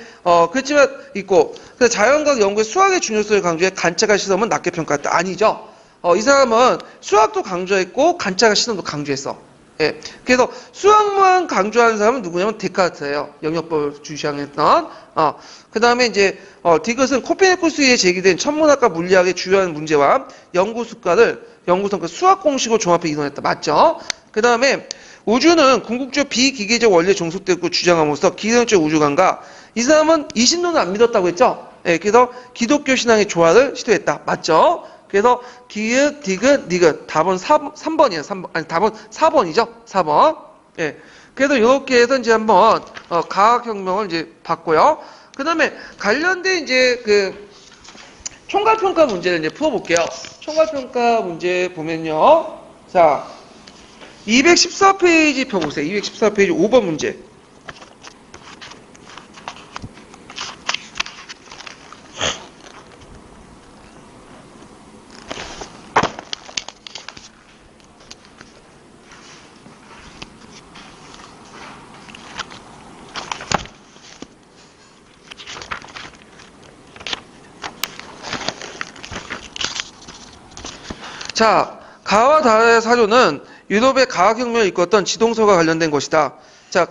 Speaker 1: 그렇지만 있고 그래서 자연과학 연구의 수학의 중요성을 강조해 관찰과 실험은 낮게 평가했다. 아니죠. 이 사람은 수학도 강조했고 관찰과 실험도 강조했어. 예. 그래서 수학만 강조하는 사람은 누구냐면 데카르트예요. 영역법을 주장했던. 그 다음에 이제 디귿은 코페르니쿠스에 제기된 천문학과 물리학의 주요한 문제와 연구 성과 수학 공식으로 종합해 이론했다. 맞죠? 그 다음에 우주는 궁극적 비기계적 원리에 종속되고 주장함으로써 기성적 우주관과 이 사람은 이신론을 안 믿었다고 했죠? 예, 그래서 기독교 신앙의 조화를 시도했다. 맞죠? 그래서 기읒, 디귿, 니귿. 답은 3번이에요. 3번. 아니, 답은 4번이죠. 4번. 예. 그래서 이렇게 해서 이제 한번 과학혁명을 이제 봤고요. 그 다음에 관련된 이제 그 총괄평가 문제를 이제 풀어볼게요. 총괄평가 문제 보면요. 자, 214페이지 펴보세요. 214페이지 5번 문제. 자, 가와 다의 사료는 유럽의 과학혁명을 이끌었던 지동설과 관련된 것이다. 자,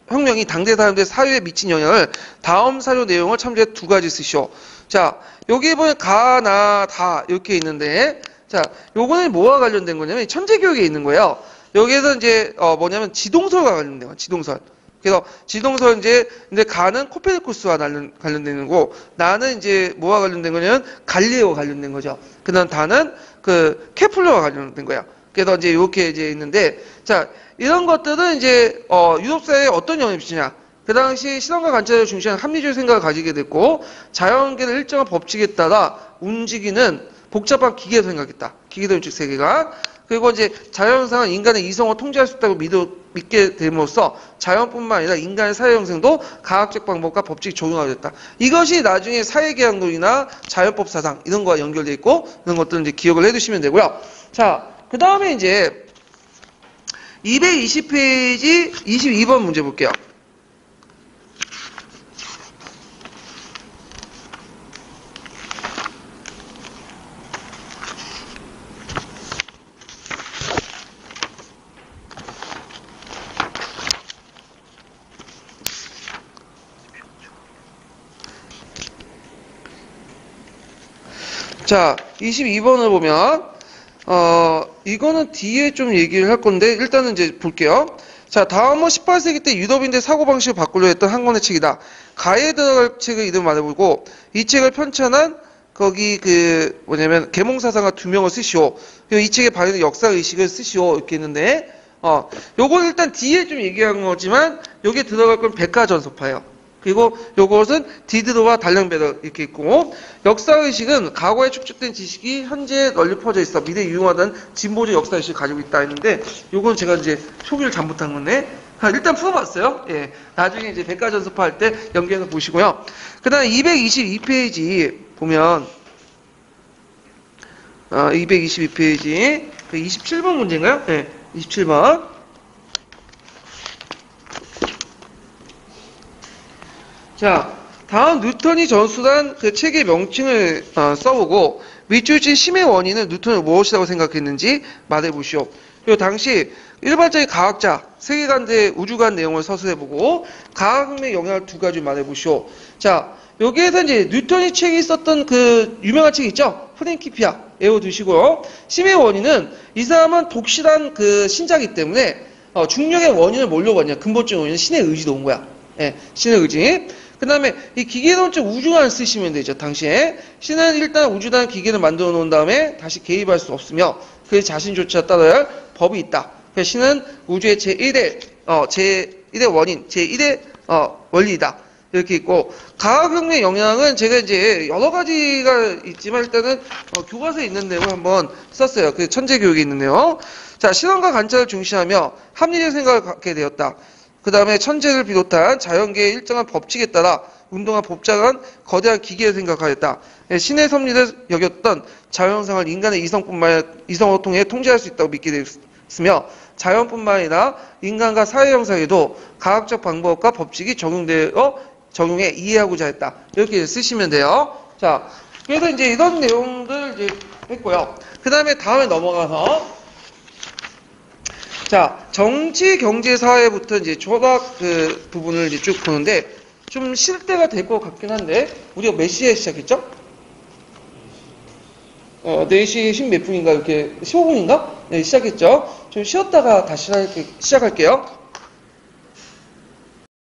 Speaker 1: 혁명이 당대 사람들의 사회에 미친 영향을 다음 사료 내용을 참조해 두 가지 쓰시오. 자, 여기 보면 가, 나, 다 이렇게 있는데, 자, 요거는 뭐와 관련된 거냐면 천재교육에 있는 거예요. 여기에서 이제 뭐냐면 지동설과 관련된 거야. 지동설. 그래서 지동설 이제 근데 가는 코페르니쿠스와 관련되는 거고 나는 이제 뭐와 관련된 거냐면 갈리오와 관련된 거죠. 그다음 다는 그 케플러와 관련된 거야. 그래서 이제 이렇게 이제 있는데 자 이런 것들은 이제 유럽 사회에 어떤 영향을 미치냐. 그 당시 실험과 관찰을 중시한 합리주의 생각을 가지게 됐고 자연계를 일정한 법칙에 따라 움직이는 복잡한 기계를 생각했다. 기계도인식 세계관. 그리고 이제 자연현상은 인간의 이성을 통제할 수 있다고 믿게 됨으로써 자연뿐만 아니라 인간의 사회 형성도 과학적 방법과 법칙이 적용하게 됐다. 이것이 나중에 사회계약론이나 자연법 사상 이런 거와 연결되어 있고 이런 것들은 이제 기억을 해두시면 되고요. 자, 그 다음에 이제 220페이지 22번 문제 볼게요. 자, 22번을 보면, 이거는 뒤에 좀 얘기를 할 건데, 일단은 이제 볼게요. 자, 다음은 18세기 때 유럽인들 사고방식을 바꾸려 했던 한 권의 책이다. 가에 들어갈 책의 이름을 말해보고, 이 책을 편찬한, 거기 뭐냐면, 계몽사상가 2명을 쓰시오. 그리고 이 책에 발견된 역사의식을 쓰시오. 이렇게 했는데, 요건 일단 뒤에 좀 얘기한 거지만, 여기에 들어갈 건 백과전서파예요. 그리고 요것은 디드로와 달령베르 이렇게 있고 역사의식은 과거에 축적된 지식이 현재 널리 퍼져 있어 미래에 유용하다는 진보적 역사의식을 가지고 있다 했는데 요건 제가 이제 소개를 잘못한 건데 일단 풀어봤어요. 예, 나중에 이제 백과전서파 할 때 연계해서 보시고요. 그 다음에 222페이지 보면 222페이지 그 27번 문제인가요? 네, 27번. 자, 다음 뉴턴이 전수한 그 책의 명칭을 써보고 밑줄진 심의 원인은 뉴턴은 무엇이라고 생각했는지 말해보시오. 그리고 당시 일반적인 과학자, 세계관대 우주관 내용을 서술해보고 과학혁명의 영향을 두 가지 말해보시오. 자, 여기에서 이제 뉴턴이 책이 썼던 그 유명한 책 있죠? 프린키피아 외워두시고요. 심의 원인은 이 사람은 독실한 그 신자이기 때문에 중력의 원인을 뭘로 봤냐? 근본적인 원인은 신의 의지로 온 거야. 예, 신의 의지. 그 다음에 이 기계론적 우주관을 쓰시면 되죠. 당시에 신은 일단 우주단 기계를 만들어 놓은 다음에 다시 개입할 수 없으며 그 자신조차 따라야 할 법이 있다. 그래서 신은 우주의 제1의 원인, 제1의 원리이다. 이렇게 있고 과학혁명의 영향은 제가 이제 여러 가지가 있지만 일단은 교과서에 있는 내용을 한번 썼어요. 그 천재교육에 있는데요. 자, 실험과 관찰을 중시하며 합리적 생각을 갖게 되었다. 그 다음에 천재를 비롯한 자연계의 일정한 법칙에 따라 운동한 복잡한 거대한 기계를 생각하였다. 신의 섭리를 여겼던 자연상을 인간의 이성을 통해 통제할 수 있다고 믿게 되었으며 자연뿐만 아니라 인간과 사회 형상에도 과학적 방법과 법칙이 적용해 이해하고자 했다. 이렇게 쓰시면 돼요. 자, 그래서 이제 이런 내용들 이제 했고요. 그 다음에 넘어가서 자, 정치, 경제, 사회부터 이제 초각 그 부분을 이제 쭉 보는데 좀 쉴 때가 될 것 같긴 한데 우리가 몇 시에 시작했죠? 4시 10몇 분인가 이렇게 15분인가? 네, 시작했죠. 좀 쉬었다가 다시 시작할게요.